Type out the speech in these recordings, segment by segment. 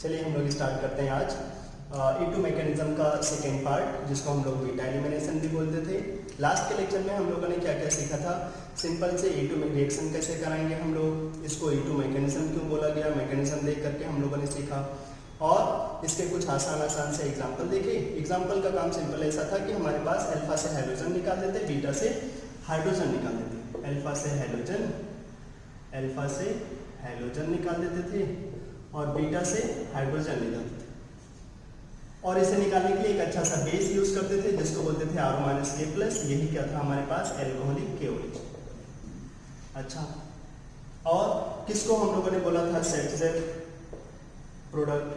चलिए हम लोग स्टार्ट करते हैं आज E2 मैकेनिज्म का सेकेंड पार्ट, जिसको हम लोग बीटा एलिमिनेशन भी बोलते थे। लास्ट के लेक्चर में हम लोगों ने क्या क्या सीखा था। सिंपल से E2 में रिएक्शन कैसे कराएंगे हम लोग, इसको E2 मैकेनिज्म क्यों बोला गया, मैकेनिज्म देख करके हम लोगों ने सीखा। और इसके कुछ आसान से एग्जाम्पल देखे। एग्जाम्पल का काम सिंपल ऐसा था कि हमारे पास अल्फा से हाइड्रोजन निकाल देते, बीटा से हाइड्रोजन निकाल देते। अल्फा से हाइड्रोजन निकाल देते थे और बीटा से हाइड्रोजन निकालते थे। और इसे निकालने के लिए एक अच्छा सा बेस यूज करते थे, जिसको बोलते थे R-K+। यही क्या था हमारे पास, एल्कोहलिक KOH। अच्छा, और किसको हम लोगों ने बोला था सेटजेफ प्रोडक्ट,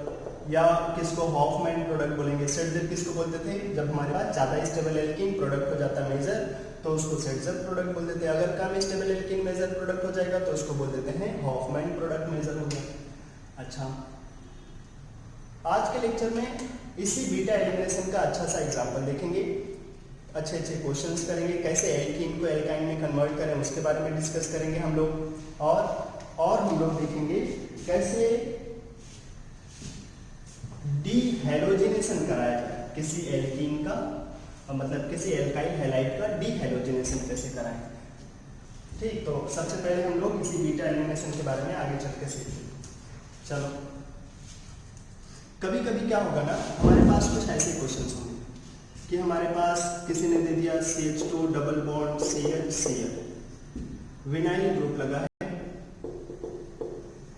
या किसको हॉफमैन प्रोडक्ट बोलेंगे। सेटजेफ किसको बोलते थे, जब हमारे पास ज्यादा स्टेबल एल्कीन प्रोडक्ट हो जाता मेजर तो उसको सेटजेफ प्रोडक्ट बोल देते हैं। अगर कम स्टेबल एल्कीन मेजर प्रोडक्ट हो जाएगा तो उसको बोल देते हैं हॉफमैन प्रोडक्ट मेजर हो गया। अच्छा, आज के लेक्चर में इसी बीटा एलिमिनेशन का अच्छा सा एग्जांपल देखेंगे, अच्छे क्वेश्चंस करेंगे, कैसे एल्कीन को एल्काइन में कन्वर्ट करें उसके बारे में डिस्कस करेंगे हम लोग। और हम लोग देखेंगे कैसे डीहैलोजिनेशन कराया जाए किसी एल्कीन का, मतलब किसी एल्काइल हैलाइड का डीहैलोजिनेशन कैसे कराएं। ठीक, तो सबसे पहले हम लोग इसी बीटा एलिमिनेशन के बारे में आगे चल के सीखेंगे। चलो, कभी कभी क्या होगा ना, हमारे पास कुछ ऐसे क्वेश्चंस होंगे कि हमारे पास किसी ने दे दिया CH2 double bond CH vinyl group लगा है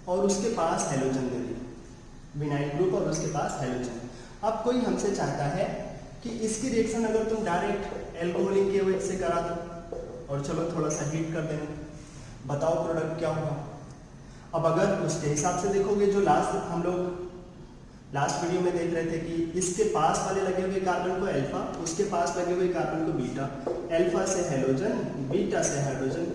और उसके पास हैलोजन दे दिया, विनाइल ग्रुप और उसके पास हैलोजन। अब कोई हमसे चाहता है कि इसकी रिएक्शन अगर तुम डायरेक्ट एल्कोहलिक KOH से करा दो और चलो थोड़ा सा हीट कर देना, बताओ प्रोडक्ट क्या होगा। अब अगर उसके हिसाब से देखोगे, जो हम लोग लास्ट वीडियो में देख रहे थे कि इसके पास वाले लगे हुए कार्बन को अल्फा, उसके पास लगे हुए कार्बन को बीटा, अल्फा से हैलोजन, बीटा से हाइड्रोजन।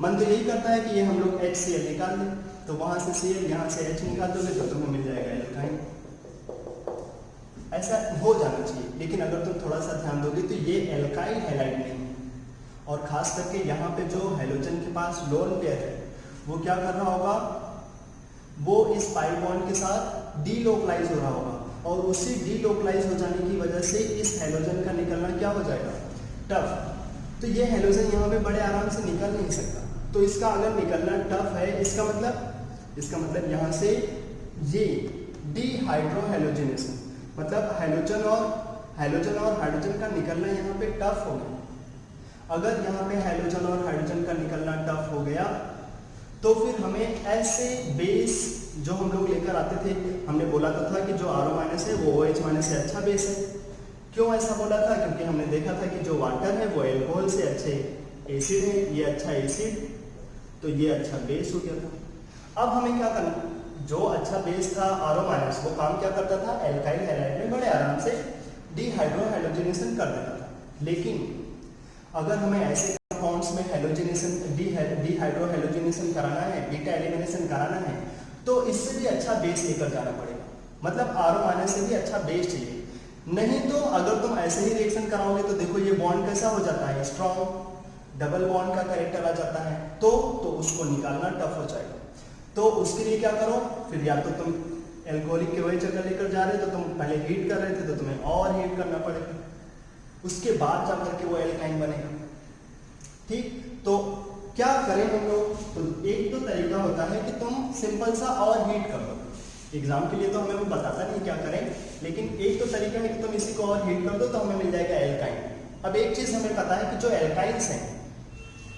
मन तो यही करता है कि ये हम लोग HCl निकाल दें, तो वहां से Cl यहाँ से H निकाल दोगे तो तुम्हें मिल जाएगा एल्काइन। ऐसा हो जाना चाहिए, लेकिन अगर तुम थोड़ा सा ध्यान दोगे तो ये एल्काइल हैलाइड नहीं है। और खास करके यहाँ पे जो हैलोजन के पास लोन पेयर है वो क्या कर रहा होगा, वो इस पाई बॉन्ड के साथ डीलोकलाइज हो रहा होगा और उसी डीलोकलाइज हो जाने की वजह से इस हैलोजन का निकलना क्या हो जाएगा, टफ। तो ये हैलोजन यहाँ पे बड़े आराम से निकल नहीं सकता। तो इसका अगर निकलना टफ है, इसका मतलब यहाँ से ये डीहाइड्रोहैलोजिनेशन, मतलब हैलोजन और हाइड्रोजन का निकलना यहाँ पे टफ हो गया। अगर यहाँ पे हैलोजन और हाइड्रोजन का निकलना टफ हो गया तो फिर हमें ऐसे बेस जो हम लोग लेकर आते थे, हमने बोला था कि जो R- है वो OH- से अच्छा बेस है। क्यों ऐसा बोला था, क्योंकि हमने देखा था कि जो वाटर है वो एल्कोहल से अच्छे एसिड है, ये अच्छा एसिड, तो ये अच्छा बेस हो गया था। अब हमें क्या करना, जो अच्छा बेस था R- वो काम क्या करता था, एल्काइल हैलाइड में बड़े आराम से डीहाइड्रोहैलोजिनेशन कर देता था। लेकिन अगर हमें ऐसे कंपाउंड्स में डीहाइड्रोहैलोजिनेशन कराना है, बीटा एलिमिनेशन कराना है, तो इससे भी अच्छा बेस लेकर जाना पड़ेगा। मतलब R- से भी अच्छा बेस चाहिए। नहीं तो अगर तुम ऐसे ही रिएक्शन कराओगे तो देखो ये बॉन्ड कैसा हो जाता है, स्ट्रॉन्ग डबल बॉन्ड का कैरेक्टर आ जाता है, तो उसको निकालना टफ हो जाएगा। तो उसके लिए क्या करो, फिर या तो तुम एल्कोहलिक KOH अगर लेकर जा रहे हो तो तुम पहले हीट कर रहे थे तो तुम्हें और हीट करना पड़ेगा, उसके बाद जाकर के वो एल्काइन बनेगा। ठीक, तो क्या करें हम लोग, तो एक तो तरीका होता है कि तुम सिंपल सा और हीट कर दो। एग्जाम के लिए तो हमें वो बताता नहीं क्या करें, लेकिन एक तो तरीका है कि तुम इसी को और हीट कर दो तो हमें मिल जाएगा एल्काइन। अब एक चीज हमें पता है कि जो एल्काइंस हैं,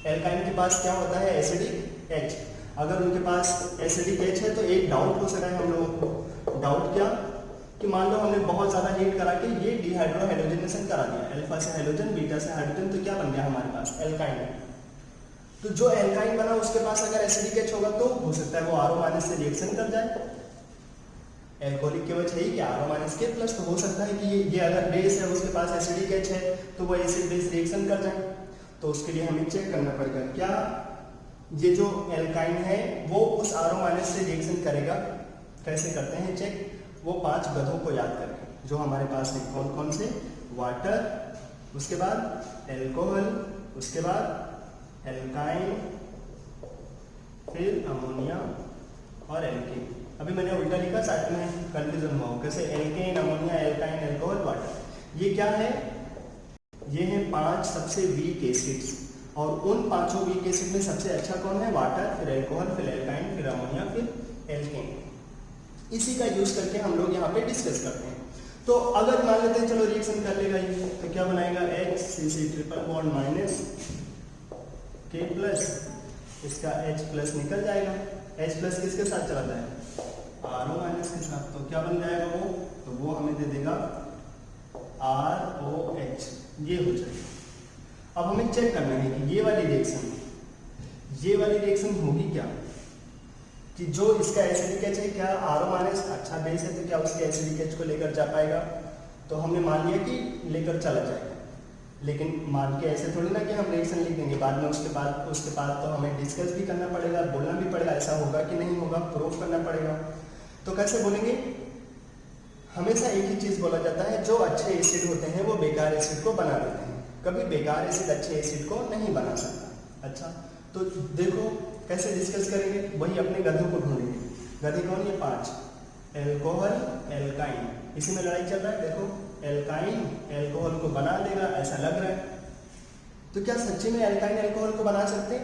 एल्काइन के पास क्या होता है, एसिडिक H। अगर उनके पास एसिडिक H है तो एक डाउट हो सका है हम लोगों को। डाउट क्या, कि मान लो हमने बहुत ज्यादा हीट करा के ये डीहाइड्रोहैलोजिनेशन करा दिया, अल्फा से हाइड्रोजन, बीटा से हाइड्रोजन, तो क्या बन गया हमारे पास, एल्काइन। तो जो एल्काइन बना उसके पास अगर एसिडिक H होगा तो हो सकता है वो R- से रिएक्शन कर जाए। एल्कोहलिक KOH है ही क्या, R-K+, तो हो सकता है कि ये अगर बेस है उसके पास एसिडिक H है तो वो एसिड बेस रिएक्शन कर जाए। तो उसके लिए हमें चेक करना पड़ेगा क्या ये जो एल्काइन है वो उस R- से रिएक्शन करेगा। कैसे करते हैं चेक, वो 5 गधों को याद करके जो हमारे पास है, कौन कौन से, वाटर, उसके बाद एल्कोहल, उसके बाद एल्काइन, फिर अमोनिया और एल्कीन। अभी मैंने उल्टा लिखा, साथ में कंफ्यूजन हुआ हो। कैसे? Alkane, ammonia, alkyne, alcohol, water. ये क्या है? ये है 5 सबसे वीक एसिड्स, और उन 5 वीक एसिड में सबसे अच्छा कौन है? वाटर, फिर अल्कोहल, फिर एल्काइन, फिर अमोनिया, फिर एल्केन। इसी का यूज करके हम लोग यहाँ पे डिस्कस करते हैं। तो अगर मान लेते हैं चलो रिएक्शन कर लेगा ये, तो क्या बनाएगा? HCC triple bond minus K plus, इसका H प्लस निकल जाएगा। H प्लस किसके साथ चला जाए? RO माइनस के साथ। तो क्या बन जाएगा वो? तो वो हमें दे देगा ROH, ये हो जाएगा। अब हमें चेक करना है कि ये वाली रिएक्शन होगी क्या, कि जो इसका एसिडिक एच है, क्या RO माइनस अच्छा बेस है, तो क्या उसके एसिडिक एच को लेकर जा पाएगा? तो हमने मान लिया कि लेकर चला जाएगा, लेकिन मान के ऐसे थोड़ी ना कि हम रिएक्शन लिख देंगे बाद में। उसके बाद तो हमें डिस्कस भी करना पड़ेगा, बोलना भी पड़ेगा ऐसा होगा कि नहीं होगा, प्रूफ करना पड़ेगा। तो कैसे बोलेंगे? हमेशा एक ही चीज़ बोला जाता है, जो अच्छे एसिड होते हैं वो बेकार एसिड को बना देते हैं, कभी बेकार एसिड अच्छे एसिड को नहीं बना सकता। अच्छा, तो देखो कैसे डिस्कस करेंगे, वही अपने गधों को ढूंढेंगे। गधे कौन? ये 5, एल्कोहल, एल्काइन, इसी में लड़ाई चल रहा है। देखो एल्काइन एल्कोहल को बना देगा ऐसा लग रहा है, तो क्या सच्ची में एल्काइन एल्कोहल को बना सकते?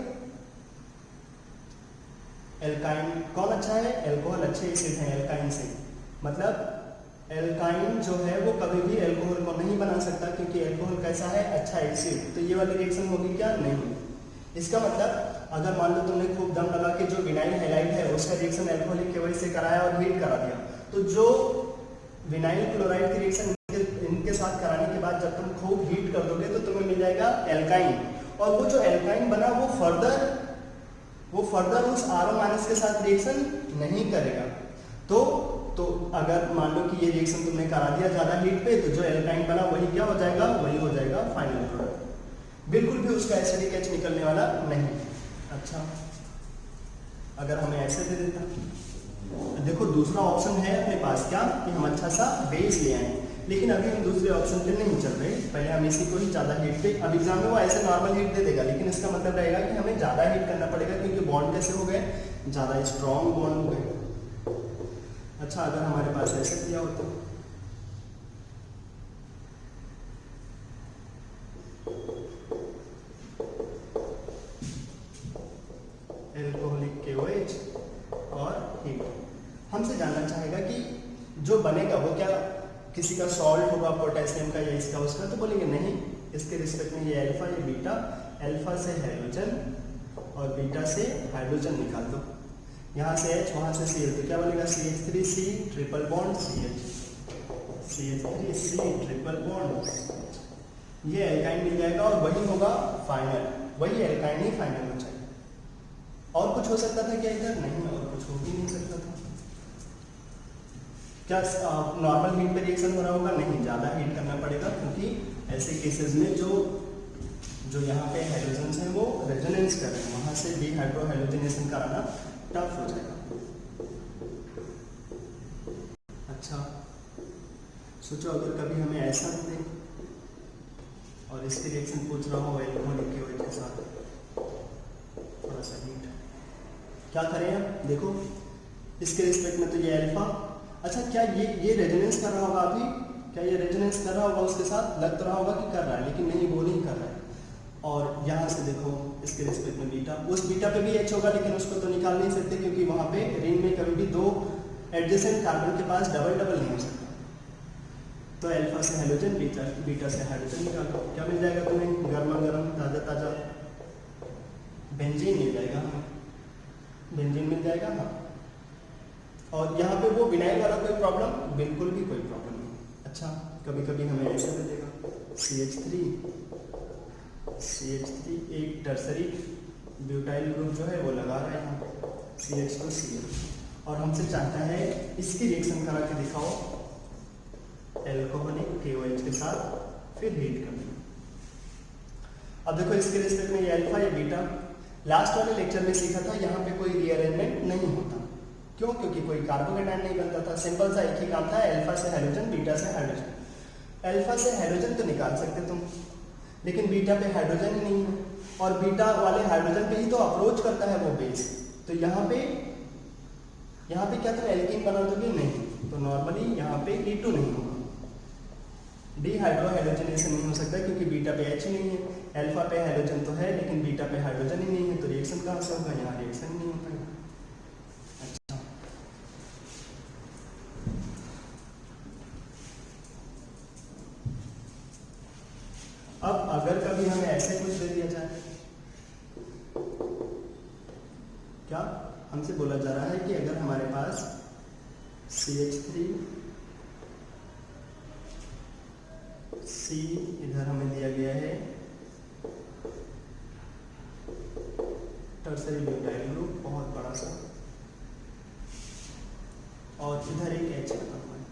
एल्काइन कौन अच्छा है? एल्कोहल अच्छे एसिड है एल्काइन से, मतलब एल्काइन जो है वो कभी भी एल्कोहल को नहीं बना सकता, क्योंकि एल्कोहल कैसा है? अच्छा एसिड। तो ये वाली रिएक्शन होगी क्या? नहीं। इसका मतलब अगर मान लो तुमने खूब दम लगा के जो विनाइल हैलाइड है उसका रिएक्शन एल्कोहलिक केवल से कराया और हीट करा दिया, तो जो विनाइल क्लोराइड की रिएक्शन इनके साथ कराने के बाद जब तुम खूब हीट कर दोगे तो तुम्हें मिल जाएगा एल्काइन, और वो जो एल्काइन बना वो फर्दर उस RO माइनस के साथ रिएक्शन नहीं करेगा। तो अगर मान लो कि ये रिएक्शन तुमने करा दिया ज़्यादा हीट पे, तो जो एल्काइन बना वही क्या हो जाएगा? वही हो जाएगा फाइनल प्रोडक्ट, बिल्कुल भी उसका एसिडिक एच निकलने वाला नहीं। अच्छा, अगर हमें ऐसे दे देता, देखो दूसरा ऑप्शन है अपने पास क्या, कि हम अच्छा सा बेस ले आए, लेकिन अभी हम दूसरे ऑप्शन पे नहीं चल रहे, पहले हम इसी को ही ज़्यादा हीट पे। अब एग्जाम में वो ऐसे नॉर्मल हीट दे देगा, लेकिन इसका मतलब रहेगा कि हमें ज़्यादा हीट करना पड़ेगा, क्योंकि बॉन्ड कैसे हो गए? ज़्यादा स्ट्रॉन्ग बॉन्ड हो गए। अच्छा, अगर हमारे पास ऐसे दिया होता, एल्कोहलिक KOH और हीट, हमसे जानना चाहेगा कि जो बनेगा वो क्या किसी का सॉल्ट होगा, पोटेशियम का या इसका उसका? तो बोलेंगे नहीं, इसके रिस्पेक्ट में ये अल्फा, ये बीटा, अल्फा से हाइड्रोजन और बीटा से हाइड्रोजन निकाल दो, यहाँ से H वहाँ से Cl, तो क्या बनेगा? CH3C triple bond CH, CH3C triple bond, ये एल्काइन मिल जाएगा, और वही होगा फाइनल, वही एल्काइन ही फाइनल हो जाएगा। और कुछ हो सकता था क्या इधर? नहीं, और कुछ हो भी नहीं सकता था। क्या नॉर्मल हीट पे रिएक्शन हो रहा होगा? नहीं, ज़्यादा हीट करना पड़ेगा, क्योंकि ऐसे केसेस में जो यहाँ पे हाइड्रोजन हैं वो रेजोनेंस कर रहे हैं, वहाँ से डिहाइड्रोहाइड्रोजनेशन कराना टफ हो जाएगा। अच्छा, सोचो अगर कभी हमें ऐसा दे और इसके रिएक्शन पूछ रहा हो एल्कोहलिक KOH के साथ, थोड़ा सा हीट, क्या करें हम? देखो इसके रिस्पेक्ट में तो ये अल्फा, अच्छा क्या ये रेजोनेंस कर रहा होगा? अभी क्या ये रेजोनेंस कर रहा होगा उसके साथ? लग तो रहा होगा कि कर रहा है, लेकिन नहीं, वो नहीं कर रहा है। और यहाँ से देखो इसके रिस्पेक्ट में बीटा, उस बीटा पे भी H होगा, लेकिन उसको तो निकाल नहीं सकते, क्योंकि वहाँ पे रिंग में कभी भी 2 एडजेसेंट कार्बन के पास डबल नहीं हो सकता। तो अल्फा से हाइड्रोजन, बीटा से हाइड्रोजन निकालो, क्या मिल जाएगा तुम्हें? गर्मा गर्म ताज़ा बेंजीन मिल जाएगा, हमें बेंजीन मिल जाएगा। हाँ, और यहाँ पे वो विनाइल वाला कोई प्रॉब्लम? बिल्कुल भी कोई प्रॉब्लम नहीं। अच्छा, कभी कभी हमें ऐसे दे देगा CH3 एक टर्सरी ब्यूटाइल ग्रुप जो है वो लगा रहा है यहाँ CH2Cl, और हमसे चाहता है इसकी रिएक्शन करा के दिखाओ एल्कोहलिक KOH के साथ, फिर हीट कर दो। अब देखो इसके रिस्पेक्ट में ये अल्फा, ये बीटा, लास्ट वाले लेक्चर में सीखा था, यहाँ पे कोई रीअरेंजमेंट नहीं होता। क्यों? क्योंकि कोई कार्बोकेटायन नहीं बनता था, सिंपल सा एक ही काम था, अल्फा से हाइड्रोजन, बीटा से हाइड्रोजन। अल्फा से हाइड्रोजन तो निकाल सकते तुम, लेकिन बीटा पे हाइड्रोजन ही नहीं है, और बीटा वाले हाइड्रोजन पे ही तो अप्रोच करता है वो बेस। तो यहाँ पे यहाँ पे क्या तुम एल्कीन बना दोगे? नहीं, तो नॉर्मली यहाँ पे E2 नहीं होगा, डिहाइड्रोहाइड्रोजनेशन नहीं हो सकता क्योंकि बीटा पे H नहीं है, अल्फा पे हाइड्रोजन तो है लेकिन बीटा पे हाइड्रोजन ही नहीं है, तो रिएक्शन कहाँ से होगा? यहाँ रिएक्शन नहीं हो पाएगा। अच्छा, अब अगर कभी हमें ऐसे कुछ दे दिया जाए, क्या हमसे बोला जा रहा है कि अगर हमारे पास CH3 C इधर हमें दिया गया है टर्सरी ब्यूटाइल ग्रुप बहुत बड़ा सा, और इधर एक H लगा हुआ है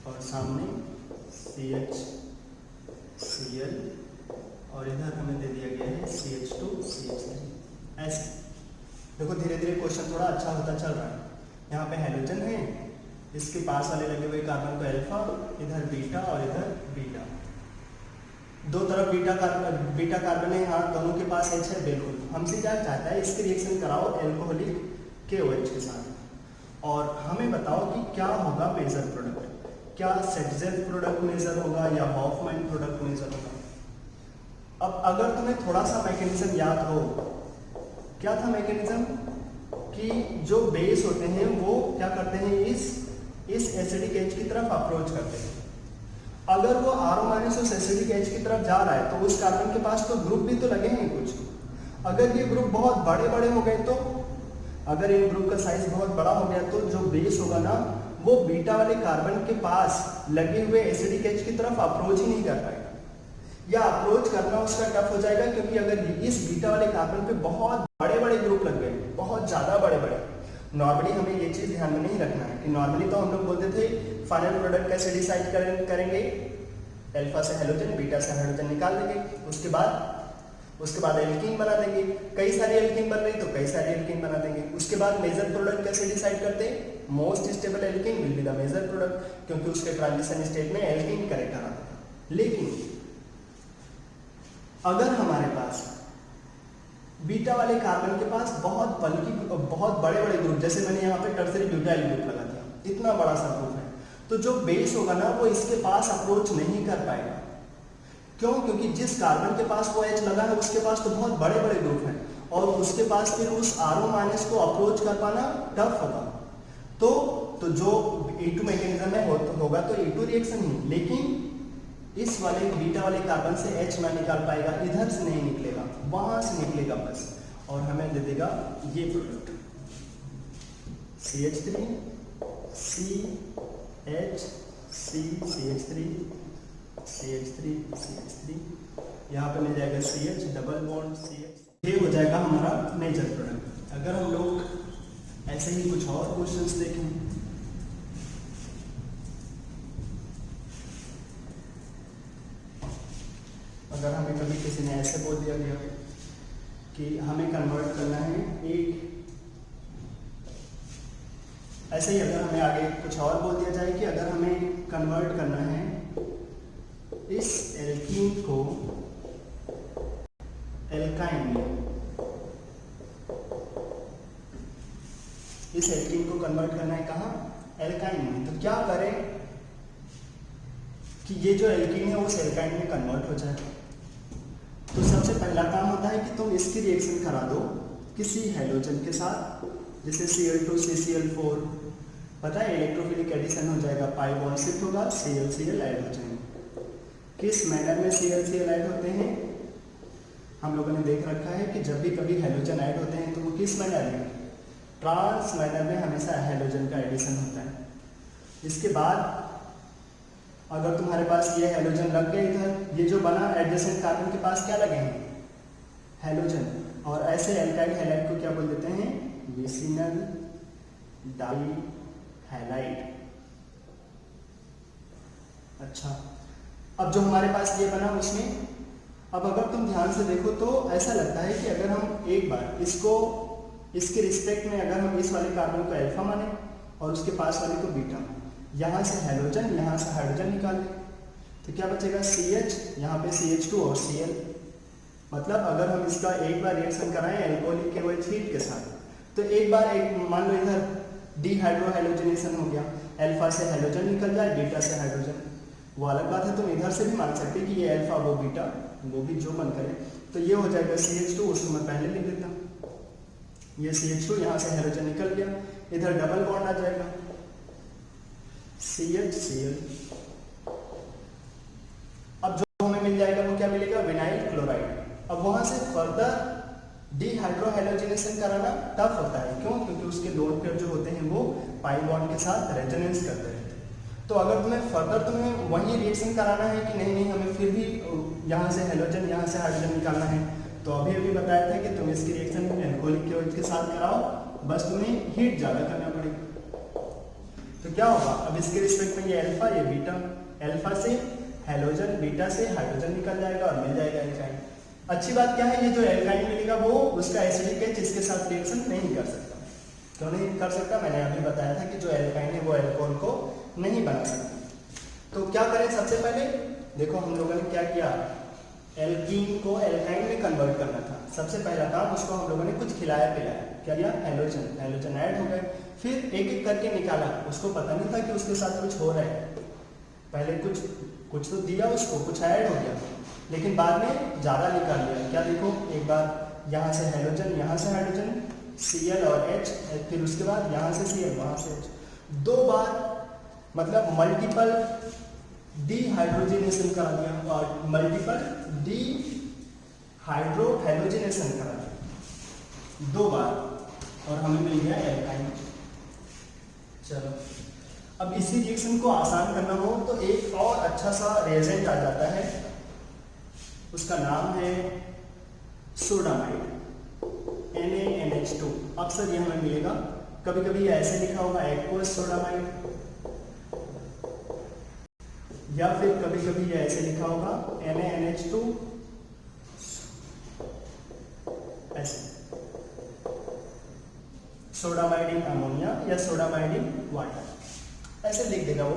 और सामने CHCl और इधर हमें दे दिया गया है CH2 CH3। ऐसे देखो धीरे धीरे क्वेश्चन थोड़ा अच्छा होता चल रहा है। यहाँ पे हाइड्रोजन है, इसके पास वाले लगे हुए कार्बन को अल्फा, इधर बीटा और इधर बीटा, दो तरफ बीटा कार्बन है, हाँ दोनों के पास H है बिल्कुल। हमसे क्या चाहता है? इसकी रिएक्शन कराओ एल्कोहलिक KOH के साथ और हमें बताओ कि क्या होगा मेजर प्रोडक्ट, क्या सेटजेल प्रोडक्ट मेजर होगा या हॉफमैन प्रोडक्ट मेजर होगा। अब अगर तुम्हें थोड़ा सा मैकेनिज्म याद हो, क्या था मैकेनिज्म? कि जो बेस होते हैं वो क्या करते हैं? इस एसिडिक H की तरफ अप्रोच करते हैं। अगर वो R- उस एसिडिक H की तरफ जा रहा है तो उस कार्बन के पास तो ग्रुप भी तो लगे हैं कुछ। अगर ये ग्रुप बहुत बड़े बड़े हो गए तो, अगर इन ग्रुप का साइज बहुत बड़ा हो गया तो जो बेस होगा ना वो बीटा वाले कार्बन के पास लगे हुए एसिडिक H की तरफ अप्रोच ही नहीं कर पाएगा, या अप्रोच करना उसका टफ हो जाएगा क्योंकि अगर इस बीटा वाले कार्बन पे बहुत बड़े बड़े ग्रुप लग गए, बहुत ज्यादा बड़े बड़े। नॉर्मली हमें ये चीज ध्यान में नहीं रखना है कि नॉर्मली तो हम लोग बोलते थे फाइनल प्रोडक्ट कैसे डिसाइड करेंगे, अल्फा से हाइड्रोजन बीटा से हाइड्रोजन निकाल देंगे, उसके बाद एल्कीन बना देंगे, कई सारी एल्कीन बन रही तो कई सारी एल्कीन बना देंगे। उसके बाद मेजर प्रोडक्ट कैसे डिसाइड करते हैं? Most stable alkene will be the major product, क्योंकि उसके ट्रांजिशन स्टेट में एल्कीन करेक्टर आता था। लेकिन अगर हमारे पास बीटा वाले कार्बन के पास बहुत बड़े बड़े ग्रुप, जैसे मैंने यहाँ पे टर्सरी ब्यूटाइल ग्रुप लगा दिया, इतना बड़ा सा ग्रुप है, तो जो बेस होगा ना वो इसके पास अप्रोच नहीं कर पाएगा। क्यों? क्योंकि जिस कार्बन के पास वो H लगा है उसके पास तो बहुत बड़े बड़े ग्रुप हैं और उसके पास फिर उस R- को अप्रोच कर पाना टफ होगा। तो जो E2 मैकेनिज्म में होगा तो E2 रिएक्शन ही, लेकिन इस वाले बीटा वाले कार्बन से H ना निकाल पाएगा, इधर से नहीं निकलेगा, वहां से निकलेगा बस, और हमें दे देगा ये product CH3 CH CH3 CH3 यहाँ पे मिल जाएगा CH डबल बॉन्ड CH। ये हो जाएगा हमारा मेजर प्रोडक्ट। अगर हम लोग ऐसे ही कुछ और क्वेश्चंस देखें, अगर हमें कभी किसी ने ऐसे बोल दिया गया कि हमें कन्वर्ट करना है एक, ऐसे ही अगर हमें आगे कुछ और बोल दिया जाए कि अगर हमें कन्वर्ट करना है इस एल्कीन को एल्काइन में, इस एल्कीन को कन्वर्ट करना है कहाँ? एल्काइन में, तो क्या करें कि ये जो एल्कीन है उस एल्काइन में कन्वर्ट हो जाए। तो सबसे पहला काम होता है कि तुम इसकी रिएक्शन करा दो किसी हाइड्रोजन के साथ, जैसे Cl2 CCl4, पता है इलेक्ट्रोफिलिक एडिशन हो जाएगा, पाई बॉन्ड शिफ्ट होगा, ClCl ऐड हो जाएंगे। किस मैनर में ClCl ऐड होते हैं? हम लोगों ने देख रखा है कि जब भी कभी हाइड्रोजन ऐड होते हैं तो वो किस मैनर में? ट्रांस मैनर में हमेशा हाइड्रोजन का एडिशन होता है। इसके बाद अगर तुम्हारे पास ये हाइड्रोजन लग गए इधर, ये जो बना एडजेसेंट कार्बन के पास क्या लगे हैं? हाइड्रोजन, और ऐसे एल्काइल हैलाइड को क्या बोल देते हैं? विसिनल डाइहैलाइड। अच्छा, अब जो हमारे पास ये बना उसमें, अब अगर तुम ध्यान से देखो तो ऐसा लगता है कि अगर हम एक बार इसको इसके रिस्पेक्ट में अगर हम इस वाले कार्बन को अल्फा माने और उसके पास वाले को बीटा, यहाँ से हाइड्रोजन यहाँ से हाइड्रोजन निकाल लें तो क्या बचेगा? CH, यहाँ पे CH2 और Cl। मतलब अगर हम इसका एक बार रिएक्शन कराएं अल्कोहलिक KOH हीट के साथ तो एक बार एक मान लो इधर डिहाइड्रो हैलोजनेशन हो गया, अल्फा से हैलोजन निकल जाए, बीटा से हाइड्रोजन, वो अलग बात है। तुम इधर से भी मान सकते हैं कि ये अल्फा वो बीटा, वो भी जो मन करे। तो ये हो जाएगा CH2, उसको मैं पहले लिख देता हूँ, ये CH2, यहाँ से हाइड्रोजन निकल गया, इधर डबल बॉन्ड आ जाएगा CHCl। अब जो हमें मिल जाएगा वो क्या मिलेगा, विनाइल क्लोराइड। अब वहां से फर्दर डिहाइड्रोहैलोजिनेशन कराना टफ होता है, क्यों? क्योंकि उसके लोन पेयर जो होते हैं वो पाई बॉन्ड के साथ रेजोनेंस करते रहते हैं। तो अगर तुम्हें वही रिएक्शन कराना है कि नहीं हमें फिर भी यहाँ से हैलोजन यहाँ से हाइड्रोजन निकालना है, तो अभी बताया था कि तुम इसकी रिएक्शन एल्कोहलिक क्लोराइड के साथ कराओ, बस तुम्हें हीट ज़्यादा करना पड़ेगा। तो क्या होगा, अब इसके रिस्पेक्ट में ये अल्फा ये बीटा, अल्फा से हैलोजन बीटा से हाइड्रोजन निकल जाएगा और मिल जाएगा एल्काइन। अच्छी बात क्या है, ये जो एल्काइन मिलेगा वो उसका एसिडिक एच इसके साथ रिएक्शन नहीं कर सकता। क्यों नहीं कर सकता? मैंने अभी बताया था कि जो एल्काइन है वो एल्कोहल को नहीं बना सकता। तो क्या करें, सबसे पहले देखो हम लोगों ने क्या किया, एल्कीन को एल्काइन में कन्वर्ट करना था। सबसे पहला काम, उसको हम लोगों ने कुछ खिलाया पिलाया, क्या किया, हैलोजन ऐड हो गए, फिर एक एक करके निकाला। उसको पता नहीं था कि उसके साथ कुछ हो रहा है, पहले कुछ तो दिया उसको, कुछ ऐड हो गया, लेकिन बाद में ज़्यादा निकाल लिया। क्या देखो, एक बार यहाँ से हैलोजन यहाँ से हाइड्रोजन Cl और H, फिर उसके बाद यहाँ से Cl वहाँ से H, दो बार मतलब मल्टीपल डिहाइड्रोजिनेशन करा दिया और मल्टीपल डिहाइड्रोहैलोजिनेशन करा दिया दो बार, और हमें मिल गया एल्काइन। चलो, अब इसी रिएक्शन को आसान करना हो तो एक और अच्छा सा रिएजेंट आ जाता है, उसका नाम है सोडामाइड, NaNH2। अक्सर ये हमें मिलेगा, कभी कभी ऐसे लिखा होगा एक्वस सोडामाइड, या फिर कभी कभी ये ऐसे लिखा होगा NaNH2 ऐसे, सोडामाइड इन अमोनिया या सोडामाइड इन वाटर, ऐसे लिख देगा वो।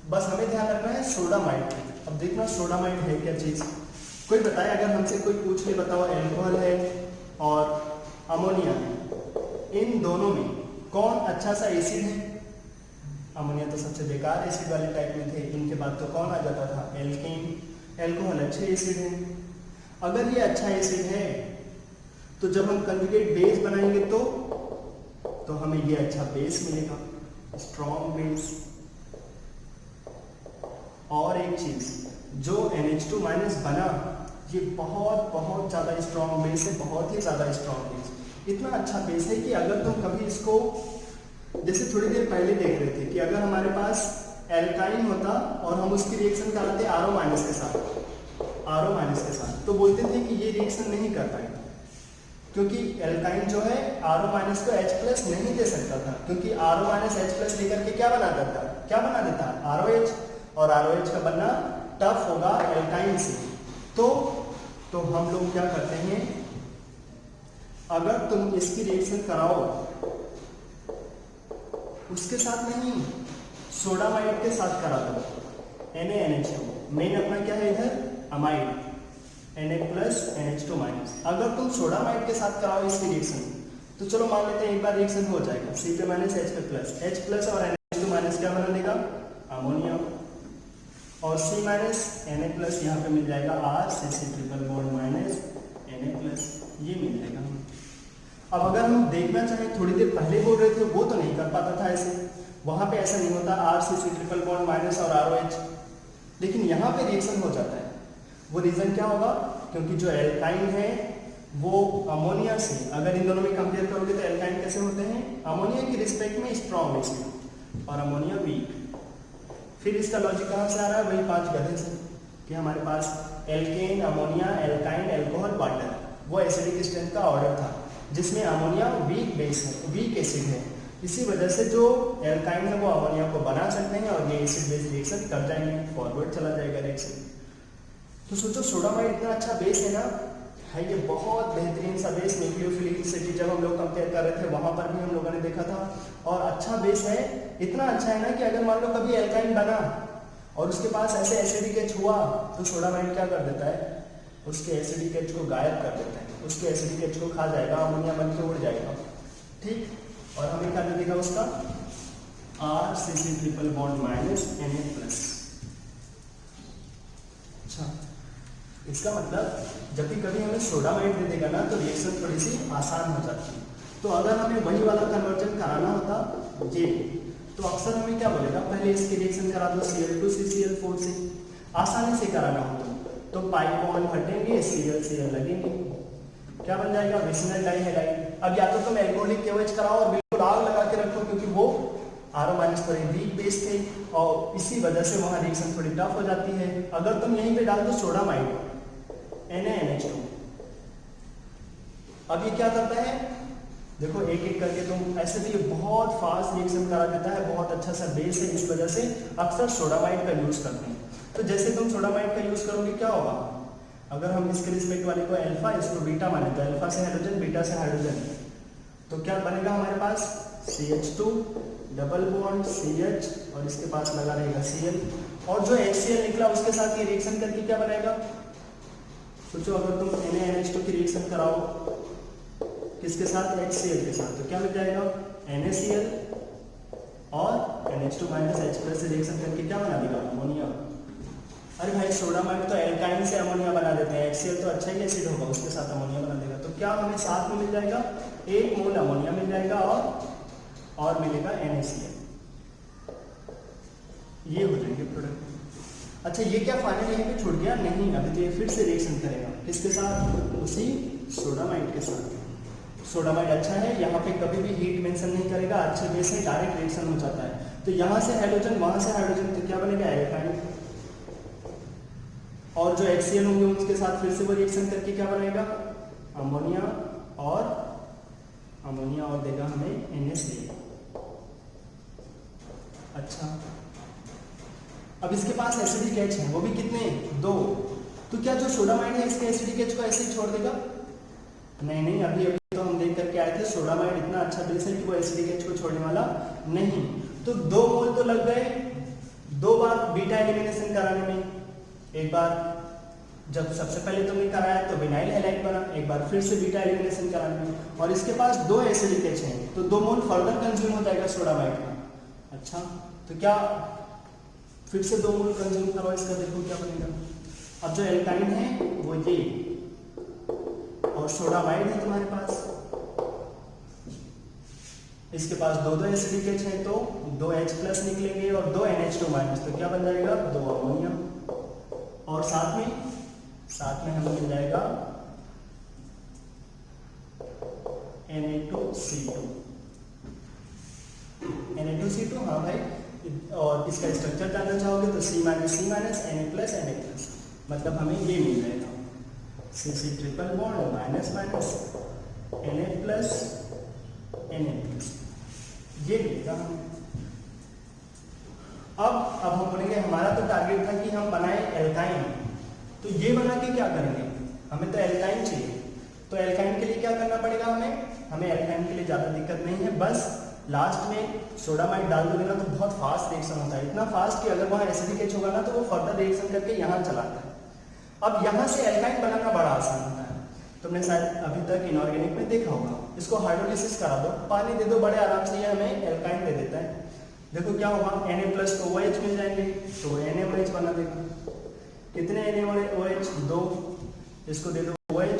बस हमें ध्यान रखना है सोडामाइड। अब देखना सोडामाइड है क्या चीज, कोई बताए, अगर हमसे कोई पूछ ले, बताओ एल्कोहल है और अमोनिया है, इन दोनों में कौन अच्छा सा एसिड है? अमोनिया तो सबसे बेकार एसिड वाले टाइप में थे, इनके बाद तो कौन आ जाता था, एल्केन। एल्कोहल अच्छे एसिड है। अगर ये अच्छा एसिड है तो जब हम कंजुगेट बेस बनाएंगे तो हमें ये अच्छा बेस मिलेगा, स्ट्रॉन्ग बेस। और एक चीज, जो NH2 माइनस बना, ये बहुत बहुत ज्यादा स्ट्रॉन्ग बेस है, बहुत ही ज्यादा स्ट्रॉन्ग बेस। इतना अच्छा बेस है कि अगर तुम कभी इसको, जैसे थोड़ी देर पहले देख रहे थे कि अगर हमारे पास एल्काइन होता और हम उसकी रिएक्शन कराते RO माइनस के साथ, तो बोलते थे कि ये रिएक्शन नहीं कर पाएगा, क्योंकि एल्काइन जो है RO माइनस को H प्लस नहीं दे सकता था, क्योंकि RO माइनस H प्लस लेकर के क्या बना देता ROH, और ROH का बनना टफ होगा एल्काइन से। तो हम लोग क्या करते हैं, अगर तुम इसकी रिएक्शन कराओ उसके साथ नहीं, सोडामाइड के साथ करा दो, NaNH2, मेन अपना क्या है इधर, amide, Na plus NH2 minus. अगर तुम सोडामाइड के साथ कराओ इसकी रिएक्शन, तो चलो मान लेते हैं एक बार रिएक्शन हो जाएगा, C पे माइनस H पे प्लस, H प्लस और NH2 माइनस क्या बना देगा, अमोनिया, और C माइनस Na प्लस यहाँ पे मिल जाएगा R, C triple bond minus Na plus, ये मिल जाएगा। अब अगर हम देखना चाहें, थोड़ी देर पहले बोल रहे थे वो तो नहीं कर पाता था ऐसे, वहां पे ऐसा नहीं होता R, C triple bond minus और ROH, लेकिन यहाँ पे रिएक्शन हो जाता है। वो रीजन क्या होगा, क्योंकि जो एल्काइन है वो अमोनिया से, अगर इन दोनों में कंपेयर करोगे तो एल्काइन कैसे होते हैं, अमोनिया की रिस्पेक्ट में स्ट्रॉन्ग एसिड और अमोनिया वीक। फिर इसका लॉजिक कहाँ से आ रहा है, वही 5 गधे से, कि हमारे पास alkane, ammonia, alkyne, alcohol, water, वो एसिडिक स्ट्रेंथ का ऑर्डर था, जिसमें अमोनिया वीक बेस है, वीक एसिड है। इसी वजह से जो एल्काइन है वो अमोनिया को बना सकते हैं और ये एसिड बेस रिएक्शन कर जाएंगे, फॉरवर्ड चला जाएगा रिएक्शन। तो सोचो सोडामाइड इतना अच्छा बेस है ना, है ये बहुत बेहतरीन सा बेस। न्यूक्लियोफिलिक से जब हम लोग कंपेयर कर रहे थे वहां पर भी हम लोगों ने देखा था, और अच्छा बेस है, इतना अच्छा है ना कि अगर मान लो कभी एल्काइन बना और उसके पास ऐसे एसिडिक एच हुआ तो सोडामाइड क्या कर देता है, उसके एसिडिक एच को गायब कर देता है, उसके एसिडिक एच को खा जाएगा, अमोनिया बन के उड़ जाएगा। ठीक, और हमें क्या दे देगा उसका RCC triple bond minus Na+। अच्छा, इसका मतलब जब भी कभी हमें सोडामाइड दे देगा ना तो रिएक्शन थोड़ी सी आसान हो जाती है। तो अगर हमें वही वाला कन्वर्जन कराना होता ये, तो अक्सर हमें क्या बोलेगा, पहले इसकी रिएक्शन करा दो Cl2CCl4 से, आसानी से कराना हो तो पाई कॉमन हटेंगे, Cl लगेंगे, क्या बन जाएगा, विसिनल डाइहैलाइड। अब या तो तुम एल्कोहलिक KOH कराओ और बिल्कुल आग लगा के रखो, क्योंकि वो RO- थोड़ी वीक बेस थे और इसी वजह से वहां रिएक्शन थोड़ी टफ हो जाती है। अगर तुम यहीं पे डाल दो सोडामाइड NaNH2, अब ये क्या करता है, देखो एक एक करके तुम ऐसे भी, ये बहुत फास्ट रिएक्शन करा देता है, बहुत अच्छा सा बेस है, इस वजह से अक्सर सोडामाइड का यूज करते हैं। तो जैसे तुम सोडामाइड का यूज करोगे क्या होगा, अगर हम इसके रिस्पेक्ट वाले को अल्फा इसको बीटा माने तो अल्फा से हाइड्रोजन बीटा से हाइड्रोजन, तो क्या बनेगा हमारे पास CH2 डबल बॉन्ड CH और इसके पास लगा रहेगा Cl, और जो HCl निकला उसके साथ ये रिएक्शन करके क्या बनाएगा, सोचो अगर तुम NaNH2 की रिएक्शन कराओ किसके साथ, HCl के साथ, तो क्या मिल जाएगा NaCl और NH2 H+ से रिएक्शन करके क्या बना देगा, अमोनिया। अरे भाई सोडामाइड तो एल्काइन से अमोनिया बना देते हैं, HCl तो अच्छा ही एसिड होगा, उसके साथ अमोनिया बना देगा, तो क्या हमें साथ में मिल जाएगा, 1 मोल अमोनिया मिल जाएगा और मिलेगा NaCl, ये हो जाएंगे प्रोडक्ट। अच्छा, ये क्या फाइनल यहीं पे छूट गया, नहीं, अभी तो ये फिर से रिएक्शन करेगा किसके साथ, उसी सोडामाइड के साथ। सोडामाइड अच्छा है, यहाँ पे कभी भी हीट मेंशन नहीं करेगा, अच्छे बेस है, डायरेक्ट रिएक्शन हो जाता है। तो यहाँ से हाइड्रोजन वहां से हाइड्रोजन, तो क्या बनेगा एल्काइन, और जो HCl होंगे उसके साथ फिर से वो रिएक्शन करके क्या बनेगा, अमोनिया और देगा हमें NaCl। अच्छा, अब इसके पास एसिडिक H है, वो भी कितने, 2, तो क्या जो सोडामाइड है इसके एसिडिक H को ऐसे ही छोड़ देगा, नहीं, अभी तो हम देख करके आए थे सोडामाइड इतना अच्छा बेस है कि वो एसिडिक H को छोड़ने वाला नहीं। तो 2 मोल तो लग गए 2 बार बीटा एलिमिनेशन कराने में, एक बार जब सबसे पहले तुमने कराया तो विनाइल हैलाइड बना, एक बार फिर से बीटा एलिमिनेशन कराने में, और इसके पास 2 एसिडिक H हैं, तो 2 मोल फर्दर कंज्यूम हो जाएगा सोडामाइड का। अच्छा, तो क्या फिर से 2 मोल कंज्यूम करो, इसका देखो क्या बनेगा। अब जो एल्काइन है वो ये, और सोडामाइड है तुम्हारे पास, इसके पास 2 एसिडिक H है, तो 2 H+ निकलेंगे और 2 NH2-, तो क्या बन जाएगा, 2 अमोनिया, और साथ में हमें मिल जाएगा Na2C2। हाँ भाई, और इसका स्ट्रक्चर जानना चाहोगे तो C- Na+, मतलब हमें ये मिल जाएगा CC triple bond minus Na+, ये मिलेगा हमें। अब हम बोलेंगे हमारा तो टारगेट था कि हम बनाए एल्काइन, तो ये बना के क्या करेंगे, हमें तो एल्काइन चाहिए, तो एल्काइन के लिए क्या करना पड़ेगा, हमें एल्काइन के लिए ज़्यादा दिक्कत नहीं है, बस लास्ट में सोडामाइड डाल दोगे ना तो बहुत फास्ट रिएक्शन होता है, इतना फास्ट कि अगर वहाँ एसिडिक H होगा ना तो वो फर्दर रिएक्शन करके यहाँ चलाता है। अब यहाँ से एल्काइन बनाना बड़ा आसान होता है, तुमने शायद अभी तक इनऑर्गेनिक में देखा होगा, इसको हाइड्रोलिसिस करा दो, पानी दे दो, बड़े आराम से ये हमें एल्काइन दे देता है। देखो क्या होगा, Na+ तो OH मिल जाएंगे, तो NaOH बना देगा, कितने NaOH, 2, इसको दे दो OH,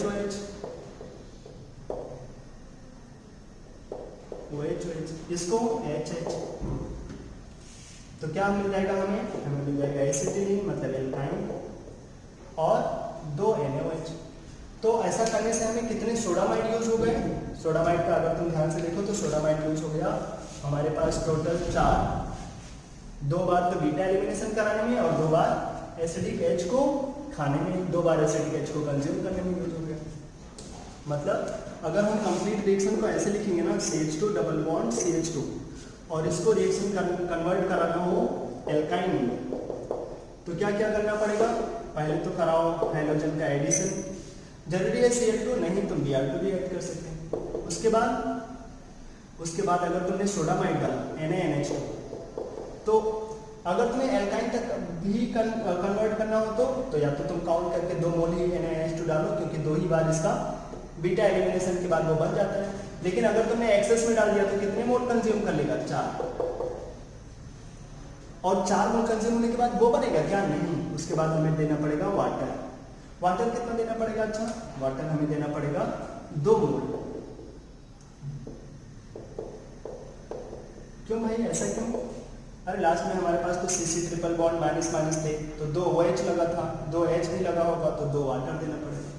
इसको HH, तो क्या मिल जाएगा हमें मिल जाएगा एसिटिलीन, मतलब एल्काइन, और 2 NaOH। तो ऐसा करने से हमें कितने सोडामाइड यूज हो गए, सोडामाइड का अगर तुम ध्यान से देखो तो सोडामाइड यूज हो गया हमारे पास टोटल 4, 2 बार तो बीटा एलिमिनेशन कराने में और 2 बार एसिडिक H को खाने में, 2 बार एसिडिक H को कंज्यूम करने में यूज हो गया। मतलब अगर हम कंप्लीट रिएक्शन को ऐसे लिखेंगे ना, CH2 डबल बॉन्ड CH2, और इसको रिएक्शन कन्वर्ट कराना हो एल्काइन में, तो क्या क्या करना पड़ेगा, पहले तो कराओ हाइड्रोजन का एडिशन, जरूरी है Cl2, नहीं तुम Br2 भी ऐड कर सकते हैं। उसके बाद अगर तुमने सोडामाइड डाला NaNH2, तो अगर तुम्हें एल्काइन तक भी कन्वर्ट करना हो तो या तो तुम काउंट करके 2 मोल ही NaNH2 डालो, क्योंकि 2 ही बार इसका बीटा एलिमिनेशन के बाद वो बन जाता है। लेकिन अगर तुमने एक्सेस में डाल दिया तो कितने मोल कंज्यूम कर लेगा? 4। और 4 मोल कंज्यूम होने के बाद वो बनेगा क्या? नहीं, उसके बाद हमें देना पड़ेगा वाटर। वाटर कितना देना पड़ेगा? अच्छा, वाटर हमें देना पड़ेगा 2 मोल। क्यों भाई, ऐसा क्यों? अरे लास्ट में हमारे पास तो CC triple bond minus minus थे, तो 2 OH लगा था, 2 H भी लगा होगा, तो 2 वाटर देना पड़ेगा।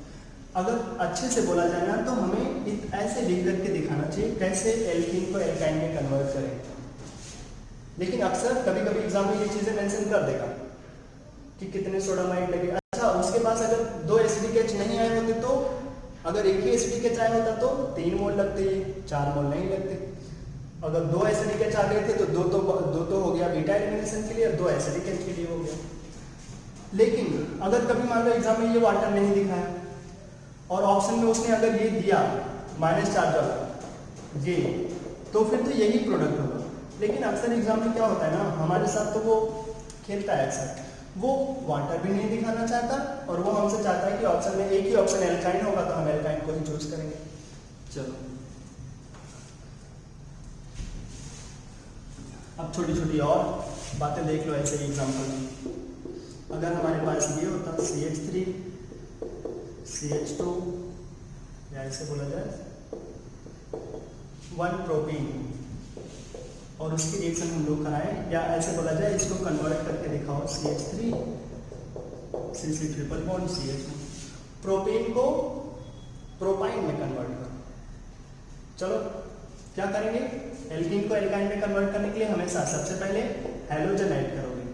अगर अच्छे से बोला जाए ना तो हमें ऐसे लिख करके दिखाना चाहिए कैसे एल्कीन को एल्काइन में कन्वर्ट करें। लेकिन अक्सर कभी कभी एग्जाम में ये चीजें मेंशन कर देगा कि कितने सोडामाइड लगे। अच्छा, उसके पास अगर 2 एसिडिक नहीं आए होते तो, अगर एक ही एसिडिक आया होता तो 3 मोल लगते, 4 मोल नहीं लगते। अगर 2 एसिडिक आ गए थे तो दो तो हो गया बीटा एलिमिनेशन के लिए, और 2 एसिडिक के लिए हो गया। लेकिन अगर कभी मान लो एग्जाम में ये वाटर नहीं दिखाया और ऑप्शन में उसने अगर ये दिया माइनस चार्ज वाला ये, तो फिर तो यही प्रोडक्ट होगा। लेकिन अक्सर एग्जाम में क्या होता है ना, हमारे साथ तो वो खेलता है अक्सर, वो वाटर भी नहीं दिखाना चाहता और वो हमसे चाहता है कि ऑप्शन में एक ही ऑप्शन एल्काइन होगा तो हम एल्काइन को ही चूज करेंगे। चलो अब छोटी छोटी और बातें देख लो ऐसे एग्जाम्पल में। अगर हमारे पास ये होता CH3 CH2, या ऐसे बोला जाए 1 प्रोपीन, और उसकी रिएक्शन हम लोग कराएं, या ऐसे बोला जाए इसको कन्वर्ट करके दिखाओ CH3 CC triple bond CH2, propene को प्रोपाइन में कन्वर्ट करो। चलो क्या करेंगे, एल्कीन को एल्काइन में कन्वर्ट करने के लिए हमेशा सबसे पहले हैलोजन ऐड करोगे।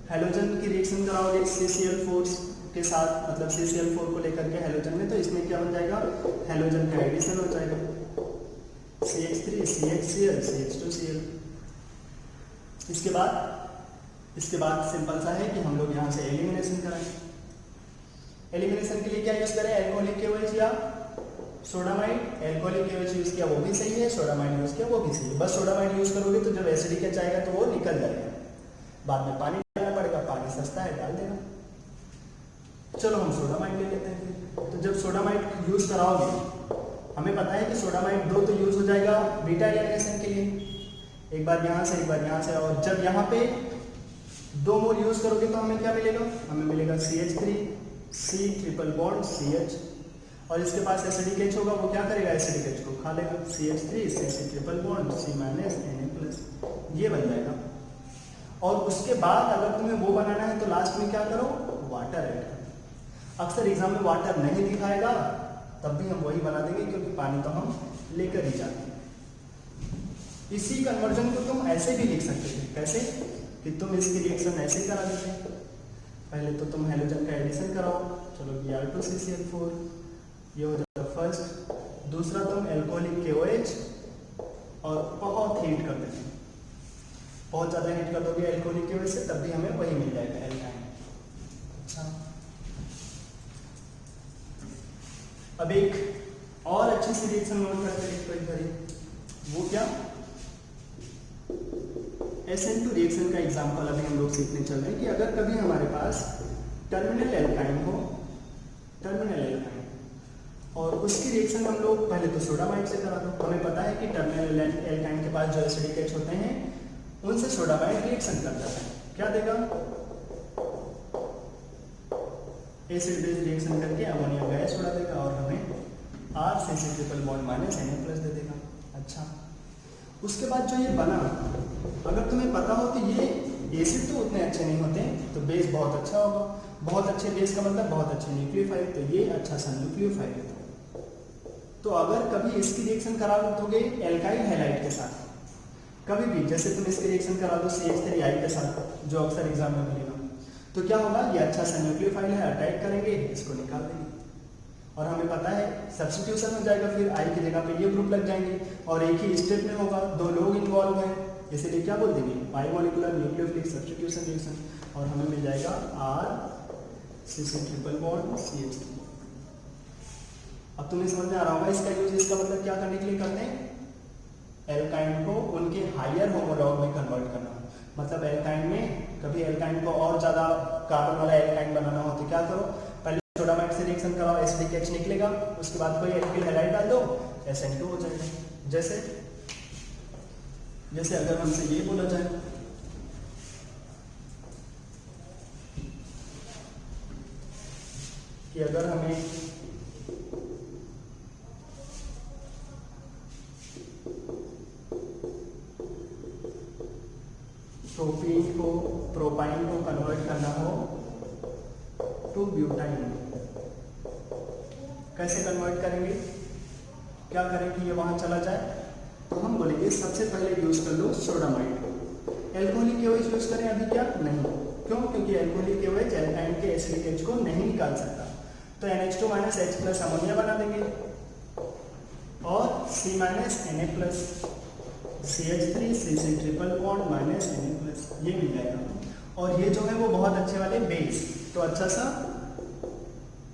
हैलोजन की रिएक्शन कराओगे CCl4 के साथ, मतलब CCl4 को लेकर के हैलोजन में, तो इसमें क्या बन जाएगा, हैलोजन का एडिशन हो जाएगा CH3 CHCl CH2Cl। इसके बाद सिंपल सा है कि हम लोग यहाँ से एलिमिनेशन कराएंगे। एलिमिनेशन के लिए क्या यूज करें, एल्कोहलिक KOH या सोडामाइड। एल्कोहलिक KOH यूज किया वो भी सही है, सोडामाइड यूज किया वो भी सही है। बस सोडामाइड यूज करोगे तो जब एसिडिक आएगा तो वो निकल जाएगा, बाद में पानी डालना पड़ेगा, पानी सस्ता है डाल देना। चलो हम सोडामाइड ले लेते हैं फिर। तो जब सोडामाइड यूज कराओगे, हमें पता है कि सोडामाइड 2 तो यूज हो जाएगा बीटा एलिमिनेशन के लिए, एक बार यहाँ से एक बार यहाँ से, और जब यहाँ पे 2 मोल यूज करोगे तो हमें क्या मिलेगा, हमें मिलेगा CH3 C triple bond CH, और इसके पास एसिडिक H होगा, वो क्या करेगा, एसिडिक H को खा लेगा, CH3 C triple bond C minus Na+, ये बन जाएगा। और उसके बाद अगर तुम्हें वो बनाना है तो लास्ट में क्या करो, वाटर ऐड करो। अक्सर एग्जाम में वाटर नहीं दिखाएगा, तब भी हम वही बना देंगे क्योंकि पानी तो हम लेकर ही जाते हैं। इसी कन्वर्जन को तुम ऐसे भी लिख सकते थे, कैसे कि तुम इसकी रिएक्शन ऐसे करा देते, पहले तो तुम हैलोजन का एडिशन कराओ, चलो Br2CCl4 ये हो जाएगा फर्स्ट, दूसरा तुम एल्कोहलिक KOH और बहुत हीट कर देते, बहुत ज़्यादा हीट कर दोगे एल्कोहलिक KOH से, तब भी हमें वही मिल जाएगा एल्काइन। अच्छा, अब एक और अच्छी सी रिएक्शन नोट करते हैं एक बारी, वो क्या, SN2 रिएक्शन का एग्जांपल अभी हम लोग सीखने चल रहे हैं कि अगर कभी हमारे पास टर्मिनल एल्काइन हो, टर्मिनल एल्काइन, और उसकी रिएक्शन हम लोग पहले तो सोडामाइड से करा दो। हमें पता है कि टर्मिनल एल्काइन के पास जो एसिडिक H होते हैं उनसे सोडामाइड रिएक्शन कर जाता है, क्या देगा, एसिड बेस रिएक्शन करके अमोनिया गैस छोड़ा देगा और हमें R triple bond minus Na+ दे देगा। अच्छा, उसके बाद जो ये बना, अगर तुम्हें पता हो कि ये एसिड तो उतने अच्छे नहीं होते, तो बेस बहुत अच्छा होगा। बहुत अच्छे बेस का मतलब बहुत अच्छे न्यूक्लियोफाइल, तो ये अच्छा सा न्यूक्लियोफाइल है। तो अगर कभी इसकी रिएक्शन करा दोगे एल्काइल हैलाइड के साथ, कभी भी जैसे तुम इसकी रिएक्शन करा दो CH3I के साथ, जो अक्सर एग्जाम में मिलेगा, तो क्या होगा, ये अच्छा सा न्यूक्लियोफाइल है, अटैक करेंगे, इसको निकाल देंगे, और हमें पता है सब्स्टिट्यूशन हो जाएगा, फिर I की जगह पे ये ग्रुप लग जाएंगे और एक ही स्टेप में होगा, 2 लोग इन्वॉल्व हैं, इसीलिए क्या बोल देंगे, बायोमोलिकुलर न्यूक्लियोफिलिक सब्स्टिट्यूशन रिएक्शन, और हमें मिल जाएगा R ट्रिपल बॉन्ड CH3। अब तुम्हें समझ में आ रहा होगा इसका यूज, इसका मतलब क्या करने के लिए करते हैं, एल्काइन को उनके हायर होमोलॉग में कन्वर्ट करना। मतलब एल्काइन में कभी एल्काइन को और ज्यादा कार्बन वाला एल्काइन बनाना हो तो क्या करो, पहले सोडामाइड से रिएक्शन कराओ, SDKH निकलेगा, उसके बाद कोई एल्किल हैलाइड डाल दो, SN2 हो जाएगा। जैसे अगर हमसे ये बोला जाए कि अगर हमें प्रोपाइन को कन्वर्ट करना हो टू ब्यूटाइन, कैसे कन्वर्ट करेंगे, क्या करें कि ये वहां चला जाए, तो हम बोलेंगे सबसे पहले यूज कर लो सोडामाइड। एल्कोहलिक एओएच यूज करें अभी क्या नहीं, क्यों, क्योंकि एल्कोहलिक एओएच एल्काइन के एसिडिक को नहीं निकाल सकता, तो NH2 - H प्लस अमोनिया बना देंगे और C - Na plus CH3 CC triple bond minus Na plus, ये मिल जाएगा। और ये जो है वो बहुत अच्छे वाले बेस, तो अच्छा सा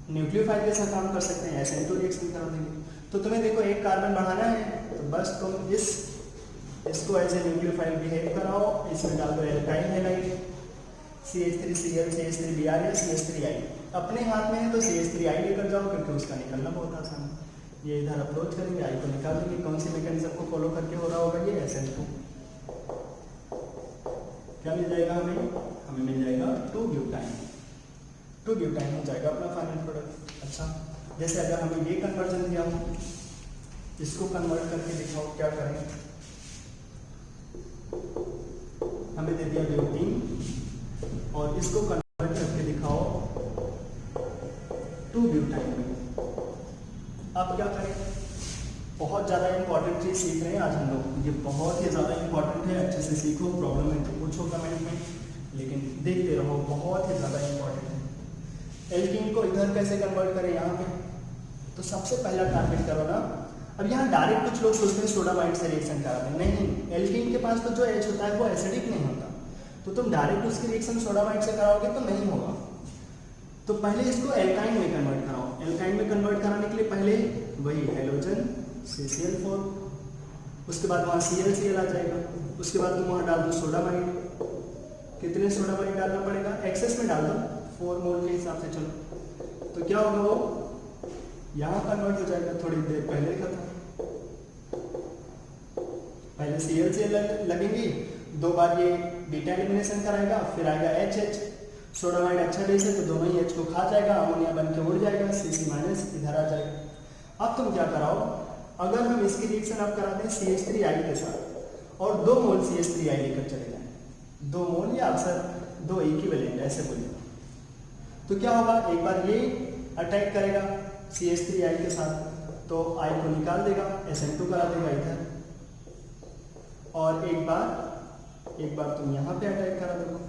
न्यूक्लियोफाइल जैसा काम कर सकते हैं, SN2 रिएक्शन करा देंगे। तो तुम्हें देखो एक कार्बन बढ़ाना है तो बस तुम इसको एज ए न्यूक्लियोफाइल बिहेव कराओ, इसमें डाल दो एल्काइल हैलाइड CH3Cl CH3Br या CH3I, अपने हाथ में है तो CH3I लेकर जाओ क्योंकि उसका निकलना बहुत आसान है। ये इधर अप्रोच करेंगे, आई को निकाल देंगे, कौन सी मैकेनिज्म को फॉलो करके हो रहा होगा ये SN2, क्या मिल जाएगा हमें मिल जाएगा 2 ब्यूटाइन हो जाएगा अपना फाइनल प्रोडक्ट। अच्छा, जैसे अगर हमें ये कन्वर्जन दिया हो, इसको कन्वर्ट करके दिखाओ क्या करें, हमें दे दिया ब्यूटीन और इसको कन्वर्ट करके दिखाओ 2 ब्यूटाइन में, अब क्या करें, बहुत ज़्यादा इंपॉर्टेंट चीज़ सीख रहे हैं आज हम लोग, ये बहुत ही ज़्यादा इंपॉर्टेंट है, अच्छे से सीखो, प्रॉब्लम है तो पूछो कमेंट में, लेकिन देखते रहो, बहुत ही ज़्यादा इंपॉर्टेंट है। एल्कीन को इधर कैसे कन्वर्ट करें यहाँ पे, तो सबसे पहला टारगेट करो ना, अब यहाँ डायरेक्ट कुछ लोग सोचते हैं सोडामाइड से रिएक्शन करा दें, नहीं, एल्कीन के पास तो जो H होता है वो एसिडिक नहीं होता, तो तुम डायरेक्ट उसकी रिएक्शन सोडामाइड से कराओगे तो नहीं होगा, तो पहले इसको एल्काइन में कन्वर्ट कराओ। एल्काइन में कन्वर्ट कराने के लिए पहले वही हैलोजन CCl4, उसके बाद वहाँ ClCl आ जाएगा, उसके बाद तुम वहाँ डाल दो सोडामाइड, कितने सोडामाइड डालना पड़ेगा, एक्सेस में डाल दो 4 मोल के हिसाब से, चलो तो क्या होगा वो यहाँ कन्वर्ट हो जाएगा, थोड़ी देर पहले खत्म, पहले ClCl लगेंगी, 2 बार ये बीटा एलिमिनेशन कराएगा, फिर आएगा HH, सोडामाइड अच्छा बेस है तो दोनों ही H को खा जाएगा, अमोनिया बन के उड़ जाएगा, CC- इधर आ जाएगा। अब तुम क्या कराओ, अगर हम इसकी रिएक्शन अब कराते हैं CH3I के साथ और 2 मोल CH3I लेकर चले जाएं, 2 मोल या अक्सर 2 इक्विवेलेंट ऐसे बोलिए, तो क्या होगा, एक बार ये अटैक करेगा CH3I के साथ तो I को निकाल देगा, SN2 करा देगा इधर, और एक बार तुम यहाँ पे अटैक करा दोगे,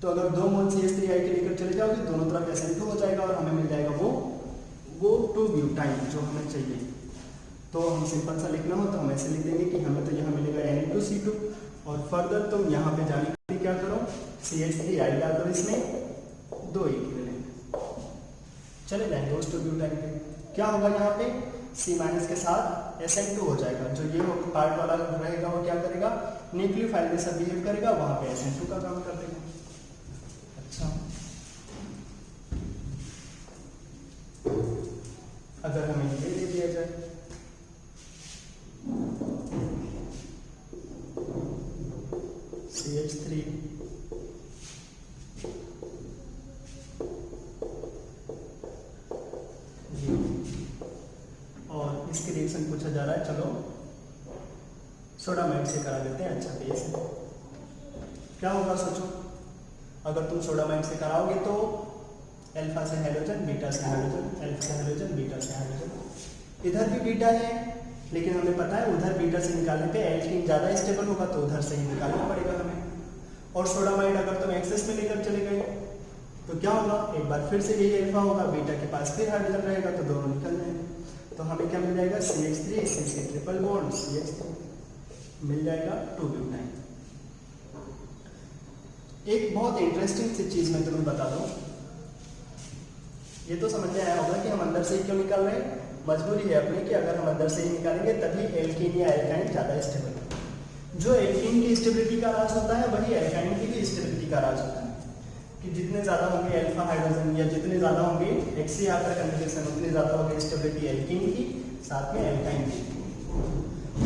तो अगर 2 मोल CH3I के लेकर चले जाओगे, दोनों तरफ SN2 हो जाएगा और हमें मिल जाएगा वो 2 ब्यूटाइन जो हमें चाहिए। तो हम सिंपल सा लिखना हो तो हम ऐसे लिख देंगे कि हमें तो यहाँ मिलेगा Na2C2, और फर्दर तुम यहाँ पे जाने के लिए क्या करो, CH3I डाल दो, इसमें 2 इक्विवेलेंट चले जाएंगे उस 2 ब्यूटाइन पे, क्या होगा यहाँ पे C- के साथ SN2 हो जाएगा, जो ये पार्ट वाला रहेगा वो क्या करेगा, न्यूक्लियोफाइल जैसा बिहेव करेगा, वहाँ पे SN2 का काम कर देगा। अच्छा, अगर हमें ये दे दिया जाए CH3 और इसकी रिएक्शन पूछा जा रहा है, चलो सोडामाइड से करा देते हैं, अच्छा बेस है, क्या होगा सोचो, अगर तुम सोडामाइड से कराओगे तो अल्फा से हाइड्रोजन, बीटा से हाइड्रोजन, अल्फा से हाइड्रोजन, बीटा से हाइड्रोजन, इधर भी बीटा है, लेकिन हमें पता है उधर बीटा से निकालने पे एल्कीन ज़्यादा स्टेबल होगा तो उधर से ही निकालना पड़ेगा हमें, और सोडामाइड अगर तुम एक्सेस में लेकर चले गए तो क्या होगा, एक बार फिर से यही अल्फा होगा, बीटा के पास फिर हाइड्रोजन रहेगा तो दोनों निकल जाएंगे, तो हमें क्या मिल जाएगा, CH3 CC triple bond CH3 मिल जाएगा 2 ब्यूटाइन। एक बहुत इंटरेस्टिंग सी चीज मैं तुम्हें बता दूं, ये तो समझ में आया होगा कि हम अंदर से ही क्यों निकाल रहे हैं, मजबूरी है अपनी कि अगर हम अंदर से ही निकालेंगे तभी एल्कीन या एल्काइन ज़्यादा स्टेबल है। जो एल्कीन की स्टेबिलिटी का राज होता है वही एल्काइन की भी स्टेबिलिटी का राज होता है। कि जितने ज़्यादा होंगे अल्फा हाइड्रोजन या जितने ज़्यादा होंगे एक्सी आकर कन्फिग्रेशन उतनी ज़्यादा होगी स्टेबिलिटी एल्कीन की, साथ में एल्काइन की।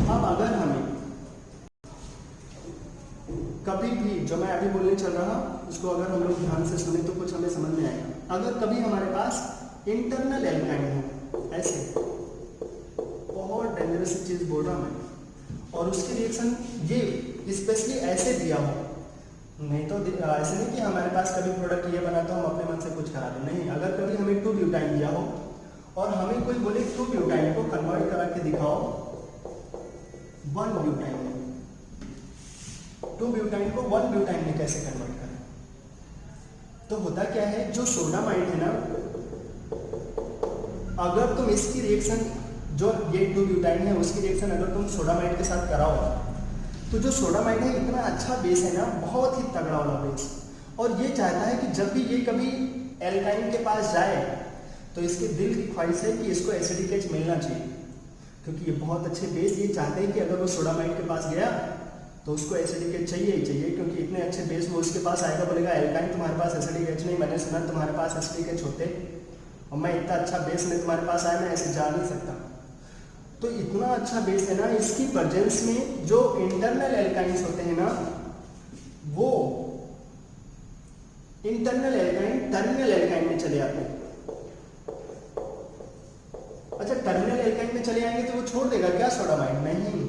अब अगर हमें कभी भी जो मैं अभी बोलने चल रहा उसको अगर हम लोग ध्यान से सुने तो कुछ हमें समझ में आएगा। अगर कभी हमारे पास इंटरनल एल्काइन हो, ऐसे बहुत डेंजरस चीज़ बोल रहा मैं, और उसकी रिएक्शन ये स्पेशली ऐसे दिया हो, नहीं तो ऐसे नहीं कि हमारे पास कभी प्रोडक्ट ये बना तो हम अपने मन से कुछ करा दें, नहीं। अगर कभी हमें 2 ब्यूटाइन दिया हो और हमें कोई बोले 2 ब्यूटाइन को कन्वर्ट करा के दिखाओ 1 ब्यूटाइन में, 2 ब्यूटाइन को 1 ब्यूटाइन में कैसे कन्वर्ट करें, तो होता क्या है, जो सोडामाइड है ना, अगर तुम इसकी रिएक्शन जो ये 2 ब्यूटाइन है उसकी रिएक्शन अगर तुम सोडामाइड के साथ कराओ तो जो सोडामाइड है इतना अच्छा बेस है ना, बहुत ही तगड़ा वाला बेस, और ये चाहता है कि जब भी ये कभी एल्काइन के पास जाए तो इसके दिल की ख्वाहिश है कि इसको एसिडिक एच मिलना चाहिए, क्योंकि ये बहुत अच्छे बेस, ये चाहते हैं कि अगर वो सोडामाइड के पास गया तो उसको एसिडिक एच चाहिए ही चाहिए, क्योंकि इतने अच्छे बेस वो उसके पास आएगा, बोलेगा एल्काइन तुम्हारे पास एसिडिक एच नहीं, मैंने सुना तुम्हारे पास एसिडिक एच होते और मैं इतना अच्छा बेस में तुम्हारे पास आया, मैं ऐसे जा नहीं सकता। तो इतना अच्छा बेस है ना, इसकी प्रेजेंस में जो इंटरनल एल्काइंस होते हैं ना, वो इंटरनल एल्काइन टर्मिनल एल्काइन में चले आते हैं। अच्छा, टर्मिनल एल्काइन में चले आएंगे तो वो छोड़ देगा क्या सोडामाइड? नहीं,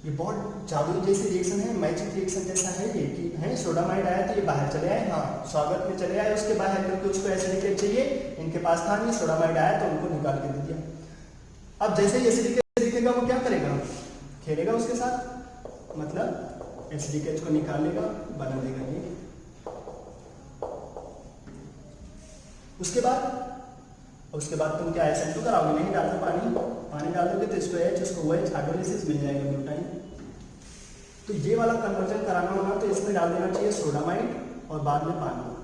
ये बहुत जादू जैसी रिएक्शन है, मैजिक रिएक्शन जैसा है ये, कि है सोडामाइड आया तो ये बाहर चले आए, हाँ स्वागत में चले आए उसके बाहर, क्योंकि उसको एसिडिक एच चाहिए, इनके पास था नहीं, सोडामाइड आया तो उनको निकाल के दे दिया। अब जैसे ही एसिडिक एच दिखेगा वो क्या करेगा? खेलेगा उसके साथ, मतलब एसिडिक एच को निकालेगा, बना देगा ये। उसके बाद तुम क्या SN2 कराओगे? नहीं डालते, पानी डाल दोगे तो इसको H, उसको OH, हाइड्रोलिसिस मिल जाएगा ब्यूटाइन। तो ये वाला कन्वर्जन कराना होगा तो इसमें डाल देना चाहिए सोडामाइड और बाद में पानी।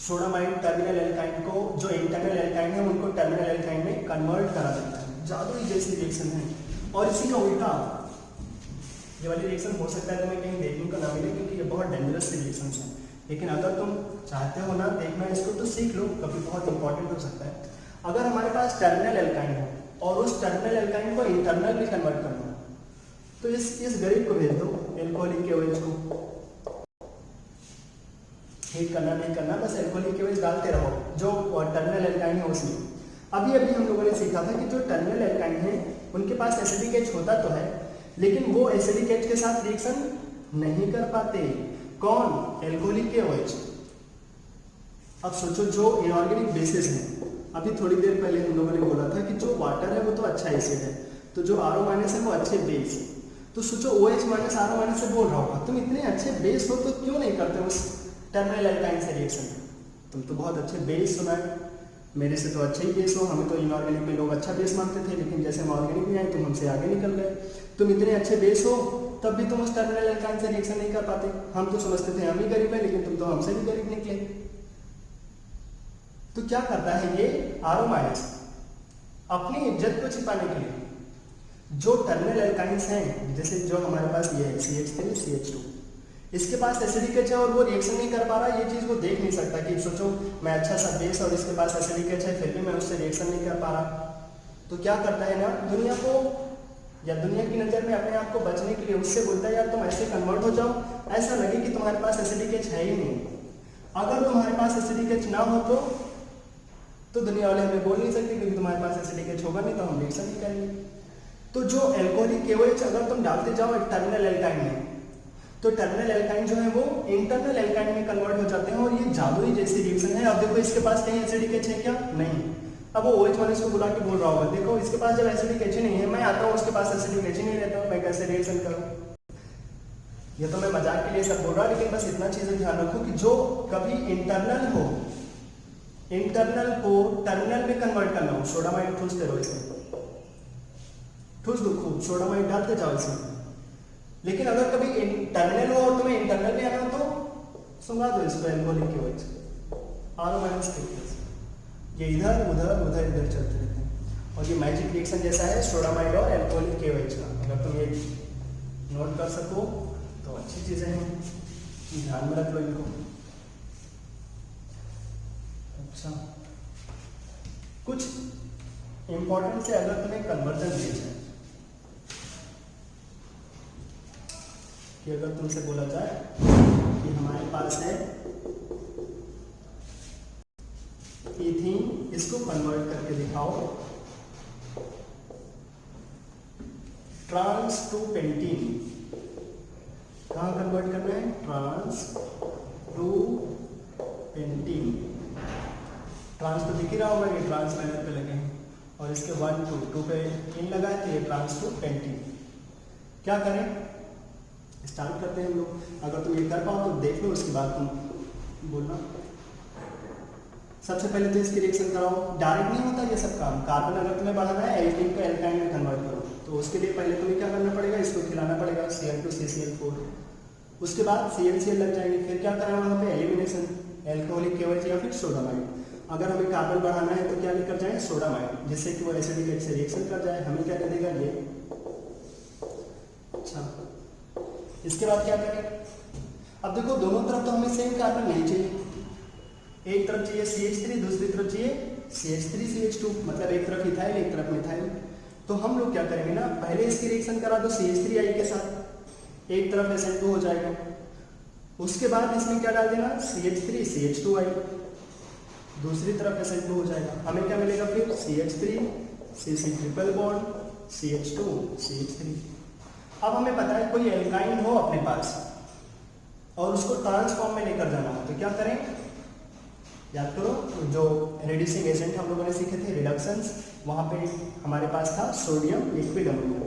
सोडामाइड टर्मिनल एल्काइन को, जो इंटरनल एल्काइन है उनको टर्मिनल एल्काइन में कन्वर्ट करा देता है। जादू ही जैसी रिएक्शन है। और इसी का उल्टा ये वाली रिएक्शन हो सकता है तुम्हें कहीं देखने को ना मिले, क्योंकि ये बहुत डेंजरस रिएक्शन है, लेकिन अगर तुम चाहते हो ना देखना इसको तो सीख लो, कभी बहुत इंपॉर्टेंट हो सकता है। अगर हमारे पास टर्मिनल एल्काइन हो और उस टर्मिनल एल्काइन को इंटरनल में कन्वर्ट करना है, तो इस गरीब को भेज दो, एल्कोहलिक के OH को हीट करना नहीं करना, बस एल्कोहलिक के OH डालते रहो जो टर्मिनल एल्काइन है उसमें। अभी हम लोगों ने सीखा था कि जो टर्मिनल एल्काइन है उनके पास एसिडिक एच होता तो है, लेकिन वो एसिडिक एच के साथ रिएक्शन नहीं कर पाते। कौन? एल्कोहलिक के OH। अब सोचो जो इनऑर्गेनिक बेसिस हैं, अभी थोड़ी देर पहले हम लोगों ने बोला था कि जो वाटर है वो तो अच्छा एसिड है, तो जो RO- है वो अच्छे बेस। तो सोचो OH- RO- से बोल रहा होगा तुम इतने अच्छे बेस हो तो क्यों नहीं करते उस टर्मिनल एल्काइन से रिएक्शन? तुम तो बहुत अच्छे बेस सुना है, मेरे से तो अच्छे ही बेस हो, हमें तो इनऑर्गेनिक में लोग अच्छा बेस मानते थे, लेकिन जैसे हम ऑर्गेनिक में आए तुम हमसे आगे निकल गए। तुम इतने अच्छे बेस हो तब भी तुम उस टर्मिनल एल्काइन से रिएक्शन नहीं कर पाते। हम तो समझते थे हम ही गरीब हैं, लेकिन तुम तो हमसे भी गरीब निकले। तो क्या करता है ये RO- अपनी इज्जत को छिपाने के लिए जो टर्मिनल एल्काइंस हैं, जैसे जो हमारे पास ये है CH3 CH2, इसके पास एसिडिक एच है और वो रिएक्शन नहीं कर पा रहा, ये चीज़ वो देख नहीं सकता कि सोचो मैं अच्छा सा बेस और इसके पास एसिडिक एच है फिर भी मैं उससे रिएक्शन नहीं कर पा रहा। तो क्या करता है ना, दुनिया को या दुनिया की नज़र में अपने आप को बचने के लिए उससे बोलता है यार तुम ऐसे कन्वर्ट हो जाओ, ऐसा लगे कि तुम्हारे पास एसिडिक एच है ही नहीं। अगर तुम्हारे पास एसिडिक एच ना हो तो दुनिया वाले हमें बोल नहीं सकते, क्योंकि तुम्हारे पास एसिडिक एच होगा नहीं तो हम रिएक्शन नहीं करेंगे। तो जो एल्कोहलिक के OH अगर तुम डालते जाओ एक टर्मिनल एल्काइन में, तो टर्मिनल एल्काइन जो है वो इंटरनल एल्काइन में कन्वर्ट हो जाते हैं, और ये जादुई जैसी रिएक्शन है। अब देखो इसके पास कहीं एसिडिक एच है क्या? नहीं। अब वो OH- को बुला के बोल रहा होगा देखो इसके पास जब एसिडिक एच नहीं है, मैं आता हूँ उसके पास एसिडिक एच नहीं रहता, मैं कैसे रिएक्शन करूँ? ये तो मैं मजाक के लिए सब बोल रहा, लेकिन बस इतना चीजें ध्यान रखो कि जो कभी इंटरनल को टर्मिनल में कन्वर्ट करना हो, सोडामाइड ठूसते रहो इसमें, ठूस दो खूब, सोडामाइड डालते जाओ इसमें। लेकिन अगर कभी टर्मिनल हो और तुम्हें इंटरनल में आना तो सुंगा दो इसको एल्कोहलिक के OH, RO- ये इधर उधर चलते रहते हैं, और ये मैजिक रिएक्शन जैसा है सोडामाइड और एल्कोहलिक के OH का। अगर तुम ये नोट कर सको तो अच्छी चीजें हैं। ध्यान में रख लो इनको। अच्छा, कुछ इंपॉर्टेंट से अगर तुम्हें कन्वर्जन दिए जाए कि अगर तुमसे बोला जाए कि हमारे पास है इथीन, इसको कन्वर्ट करके दिखाओ ट्रांस टू पेंटीन। कहाँ कन्वर्ट करना है? Trans two pentene. ट्रांस तो दिख ही रहा होगा, ये ट्रांस बैनर पे लगे हैं और इसके 1 2 पे इन लगा है, तो ये ट्रांस टू पेंटीन। क्या करें? स्टार्ट करते हैं हम लोग। अगर तुम ये कर पाओ तो देख लो, उसके बाद तुम बोलना। सबसे पहले तो इसकी रिएक्शन कराओ। डायरेक्ट नहीं होता ये सब काम। कार्बन अगर तुम्हें बढ़ाना है एल्कीन को एल्काइन में कन्वर्ट करो, तो उसके लिए पहले तुम्हें क्या करना पड़ेगा? इसको खिलाना पड़ेगा Cl2 CCl4। उसके बाद ClCl लग जाएंगे। फिर क्या करना है वहाँ पे? एलिमिनेशन, अल्कोहलिक KOH या फिर सोडामाइड। अगर हमें कार्बन बढ़ाना है तो क्या लेकर जाए? सोडामाइड, जिससे कि वो एसिडिक से रिएक्शन कर जाए। हमें क्या दे देगा? ये। अच्छा, इसके बाद क्या करें? अब देखो दोनों तरफ तो हमें सेम कार्बन नहीं चाहिए। एक तरफ चाहिए CH3, दूसरी तरफ चाहिए CH3 CH2, मतलब एक तरफ इथाइल एक तरफ मिथाइल। तो हम लोग क्या करेंगे ना, पहले इसकी रिएक्शन करा दो CH3I के साथ, एक तरफ SN2 हो जाएगा। उसके बाद इसमें क्या डाल देना? CH3 CH2I, दूसरी तरफ SN2 हो जाएगा। हमें क्या मिलेगा फिर? CH3 CC triple bond CH2 CH3। अब हमें पता है कोई एल्काइन हो अपने पास और उसको ट्रांसफॉर्म में लेकर जाना हो, तो क्या करें? याद करो जो रिड्यूसिंग एजेंट हम लोगों ने सीखे थे, रिडक्शंस, वहाँ पे हमारे पास था सोडियम लिक्विड अमोनिया।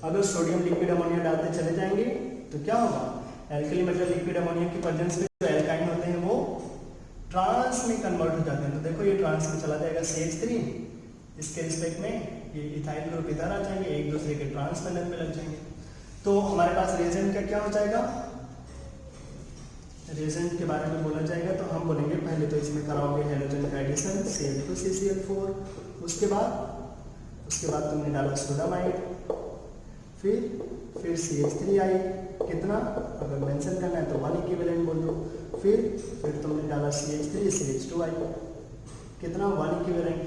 अगर सोडियम लिक्विड अमोनिया डालते चले जाएंगे तो क्या होगा? एल्कली मेटल लिक्विड अमोनिया की प्रेजेंस में जो एल्काइन होते हैं वो ट्रांस में कन्वर्ट हो जाते हैं। तो देखो ये ट्रांस में चला जाएगा CH3, इसके रिस्पेक्ट में ये इथाइल ग्रुप इधर आ जाएंगे, एक दूसरे के ट्रांस बंधन में लग जाएंगे। तो हमारे पास रिएजेंट का क्या हो जाएगा? रिएजेंट के बारे में बोला जाएगा तो हम बोलेंगे पहले तो इसमें कराओगे हेलोजन का एडिशन Cl2 CCl4। उसके बाद तुमने डाला सोडामाइड, फिर CH3I कितना, अगर मेंशन करना है तो 1 इक्विवेलेंट बोल दो। फिर तुमने डाला CH3 CH2I कितना, 1 इक्विवेलेंट।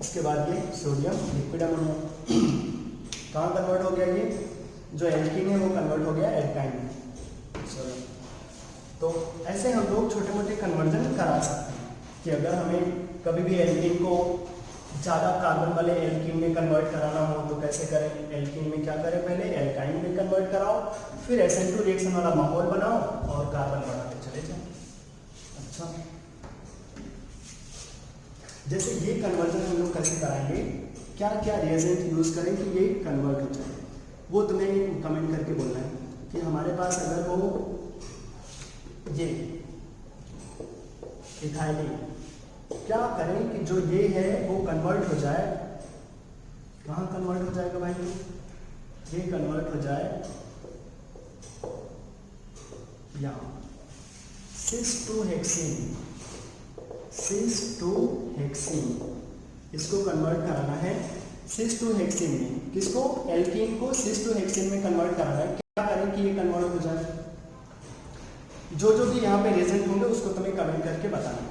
उसके बाद ये सोडियम लिक्विड अमोनिया कहाँ कन्वर्ट हो गया? ये जो एल्कीन है वो कन्वर्ट हो गया एल्काइन में। तो ऐसे हम लोग छोटे मोटे कन्वर्जन करा सकते हैं कि अगर हमें कभी भी एल्कीन को ज़्यादा कार्बन वाले एल्कीन में कन्वर्ट कराना हो तो कैसे करें? एल्कीन में क्या करें? पहले एल्काइन में कन्वर्ट कराओ, फिर SN2 रिएक्शन वाला माहौल बनाओ और कार्बन बढ़ाते चले जाओ। अच्छा, जैसे ये कन्वर्जन हम लोग कैसे कराएंगे, क्या क्या रिएजेंट यूज करें कि ये कन्वर्ट हो जाए, वो तुम्हें कमेंट करके बोलना है कि हमारे पास अगर वो ये इथाइलिन, क्या करें कि जो ये है वो कन्वर्ट हो जाए। कहाँ कन्वर्ट हो जाएगा भाई? ये कन्वर्ट हो जाए यहाँ सिस-2-हेक्सीन, इसको कन्वर्ट कराना है सिस-2-हेक्सीन में। किसको? एल्कीन को सिस-2-हेक्सीन में कन्वर्ट कराना है। क्या करें कि ये कन्वर्ट हो जाए? जो भी यहाँ पे रिएजेंट होंगे उसको तुम्हें कमेंट करके बताना।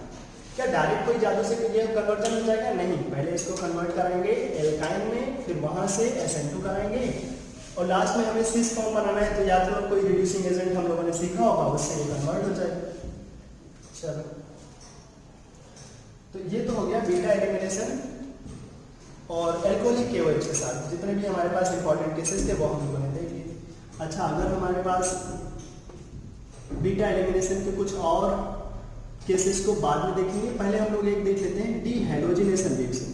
क्या डायरेक्ट कोई जादू से ये कन्वर्जन हो जाएगा? नहीं, पहले इसको कन्वर्ट कराएंगे एल्काइन में, फिर वहाँ से SN2 कराएंगे और लास्ट में हमें सिस फॉर्म बनाना है। तो या तो कोई रिड्यूसिंग एजेंट हम लोगों ने सीखा होगा, उससे ये कन्वर्ट हो जाएगा। चलो, तो ये तो हो गया बीटा एलिमिनेशन और एल्कोहलिक KOH के साथ जितने भी हमारे पास इंपॉर्टेंट केसेस थे वो हम लोगों ने देख लिए। अच्छा, अगर हमारे पास बीटा एलिमिनेशन के कुछ और केसेस को बाद में देखेंगे, पहले हम लोग एक देख लेते हैं डीहैलोजिनेशन रिएक्शन।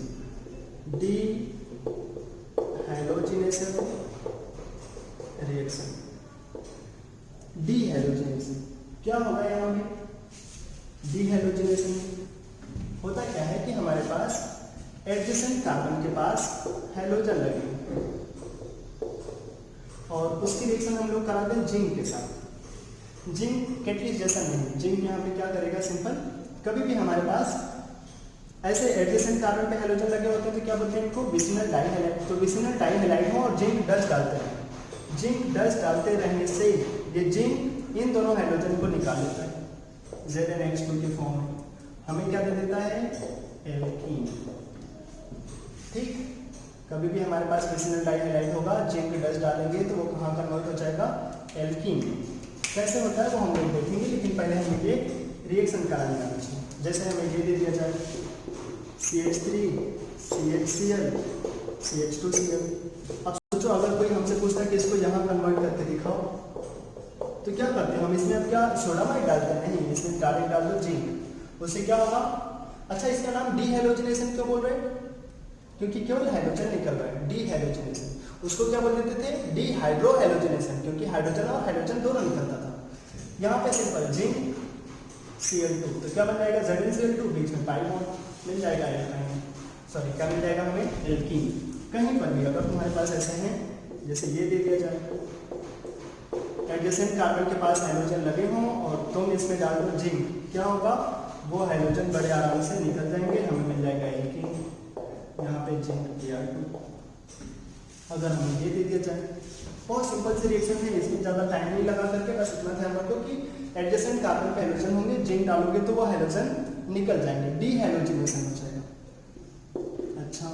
डीहैलोजिनेशन क्या होगा? यहाँ में डीहैलोजिनेशन होता क्या है कि हमारे पास एडजेसेंट कार्बन के पास हैलोजन लगे और उसकी रिएक्शन हम लोग कराते हैं जिंक के साथ। जिंक कैटलिस्ट जैसा नहीं, जिंक यहाँ पे क्या करेगा? सिंपल, कभी भी हमारे पास ऐसे एडजेसेंट कार्बन पे हैलोजन लगे होते हैं तो क्या बोलते हैं इनको? विसिनल डाइहैलाइड। तो विसिनल डाइहैलाइड हो और जिंक डस्ट डालते हैं, जिंक डस्ट डालते रहने से ये जिंक इन दोनों हाइड्रोजन को निकाल लेता है ZnH2 के फॉर्म में, हमें क्या दे देता है एल्कीन। ठीक, कभी भी हमारे पास फिशिनल डाइहाइड्राइड होगा, जिंक डस्ट डालेंगे तो वो कहाँ कन्वर्ट हो जाएगा एल्कीन। कैसे होता है वो हम लोग देखेंगे, लेकिन पहले हमें ये रिएक्शन कराने आना चाहिए। जैसे हमें ये दे दिया जाए CH3 CHCl CH2Cl। अब सोचो अगर कोई हमसे पूछता है कि इसको यहाँ कन्वर्ट करके दिखाओ, तो क्या करते हैं हम इसमें? अब क्या सोडामाइड डालते हैं? नहीं, इसमें डायरेक्ट डाल दो जिंक, उससे क्या होगा? अच्छा, इसका नाम डीहैलोजिनेशन क्यों बोल रहे हैं? क्योंकि केवल हाइड्रोजन निकल रहा है, डीहैलोजिनेशन। उसको क्या बोल देते थे? डीहाइड्रोहैलोजिनेशन, क्योंकि हाइड्रोजन और हाइड्रोजन दोनों निकलता था। यहाँ पे सिंपल जिंक Cl2, तो क्या बन जाएगा ZnCl2, बीच में पाई बॉन्ड मिल जाएगा एल्काइन, सॉरी क्या मिल जाएगा हमें एल्कीन। कहीं पर भी अगर तुम्हारे पास ऐसे हैं, जैसे ये दे दिया जाए एडजेसेंट कार्बन के पास हाइड्रोजन लगे हों और तुम इसमें डाल दो जिंक, क्या होगा? वो हाइड्रोजन बड़े आराम से निकल जाएंगे, हमें मिल जाएगा एल्कीन। यहाँ पे जिंक Br2। अगर हमें ये दे दिया जाए, बहुत सिंपल सी रिएक्शन है, इसमें ज़्यादा टाइम नहीं लगा करके बस इतना ध्यान रखो कि एडजेसेंट कार्बन पे हाइड्रोजन होंगे, जिंक डालोगे तो वो हाइड्रोजन निकल जाएंगे, डीहैलोजिनेशन हो जाएगा। अच्छा,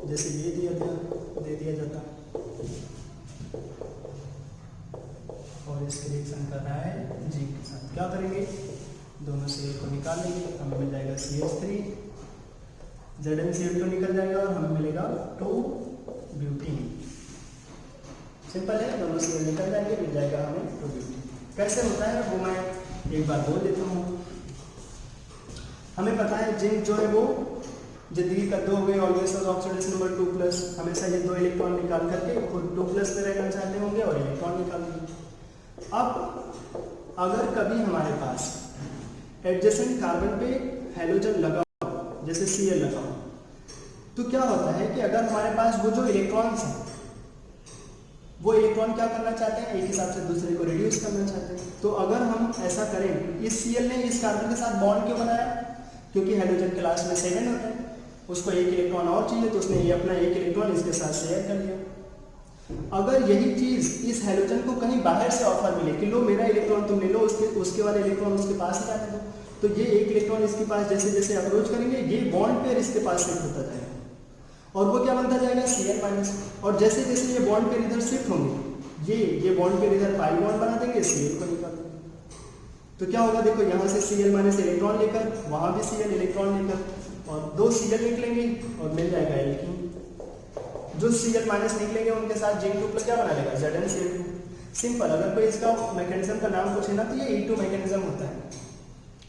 जैसे ये दे दिया जाता और इसके रिएक्शन कर रहा है जिंक के साथ, क्या करेंगे? दोनों से को निकाल लेंगे, हमें मिल जाएगा CH3, ZnCl2 निकल जाएगा और हमें मिलेगा 2-ब्यूटीन। सिंपल है, दोनों से निकल जाएंगे, मिल जाएगा हमें 2-ब्यूटीन। कैसे होता है वो मैं एक बार बोल देता हूँ। हमें पता है जिंक जो है वो जिंदगी का 2 वे ऑलवेज ऑक्सीडेशन नंबर 2+, हमेशा ये 2 इलेक्ट्रॉन निकाल करके खुद 2+ में रहना चाहते होंगे और इलेक्ट्रॉन निकाल देंगे। अब अगर कभी हमारे पास एडजेसेंट कार्बन पे हाइड्रोजन लगा हो, जैसे Cl लगा हो, तो क्या होता है कि अगर हमारे पास वो जो इलेक्ट्रॉन्स हैं, वो इलेक्ट्रॉन क्या करना चाहते हैं? एक हिसाब से दूसरे को रिड्यूस करना चाहते हैं। तो अगर हम ऐसा करें, इस Cl ने इस कार्बन के साथ बॉन्ड क्यों बनाया? क्योंकि हाइड्रोजन के लास्ट में 7 होता है, उसको एक इलेक्ट्रॉन और चाहिए, तो उसने ये अपना एक इलेक्ट्रॉन इसके साथ शेयर कर लिया। अगर यही चीज इस हाइड्रोजन को कहीं बाहर से ऑफर मिले कि लो मेरा इलेक्ट्रॉन तुम ले लो, उसके वाले इलेक्ट्रॉन उसके पास ही जाने दो, तो ये एक इलेक्ट्रॉन इसके पास जैसे जैसे अप्रोच करेंगे, ये बॉन्ड पेयर इसके पास शिफ्ट होता जाएगा और वो क्या बनता जाएगा Cl-। और जैसे जैसे ये बॉन्ड पेयर इधर शिफ्ट होंगे, ये बॉन्ड पेयर इधर पाई बॉन्ड बना देंगे, Cl को निकाल देंगे। तो क्या होगा? देखो यहाँ से Cl- इलेक्ट्रॉन लेकर, वहां भी Cl इलेक्ट्रॉन लेकर, और 2 Cl निकलेंगे और मिल जाएगा एल्कीन। जो Cl- निकलेंगे उनके साथ जिंक 2+ क्या बना लेगा? ZnCl2। सिंपल। अगर कोई इसका मैकेनिज्म का नाम पूछे ना तो ये E2 मैकेनिज्म होता है।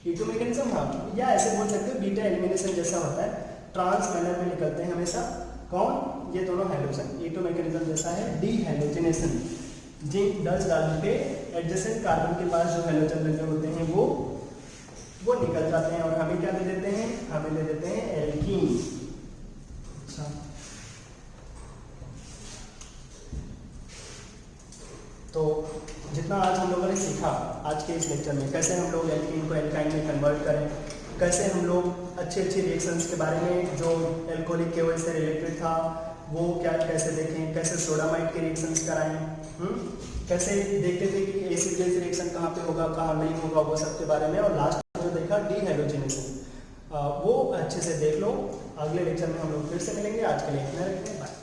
E2 मैकेनिज्म, हाँ, या ऐसे बोल सकते हो बीटा एलिमिनेशन जैसा होता है, ट्रांस मैनर में निकलते हैं हमेशा। कौन? ये दोनों हाइड्रोजन। E2 मैकेनिज्म जैसा है डीहाइड्रोजनेशन। जिंक डस्ट डालने पे एडजेसेंट कार्बन के पास जो हाइड्रोजन लगे होते हैं वो निकल जाते हैं और हमें क्या दे देते हैं? हमें दे देते हैं एल्कीन। अच्छा, तो जितना आज हम लोगों ने सीखा आज के इस लेक्चर में, कैसे हम लोग एल्कीन को एल्काइन में कन्वर्ट करें, कैसे हम लोग अच्छी रिएक्शंस के बारे में जो एल्कोहलिक केवल से रिलेटेड था वो क्या कैसे देखें, कैसे सोडामाइड के रिएक्शंस कराएं, कैसे देखते थे कि एसिड बेस रिएक्शन कहाँ पे होगा कहाँ नहीं होगा, वो सब के बारे में। और लास्ट जो देखा डीहाइड्रोजनेशन, वो अच्छे से देख लो। अगले लेक्चर में हम लोग फिर से मिलेंगे। आज के लिए इतना रखते हैं, बाय।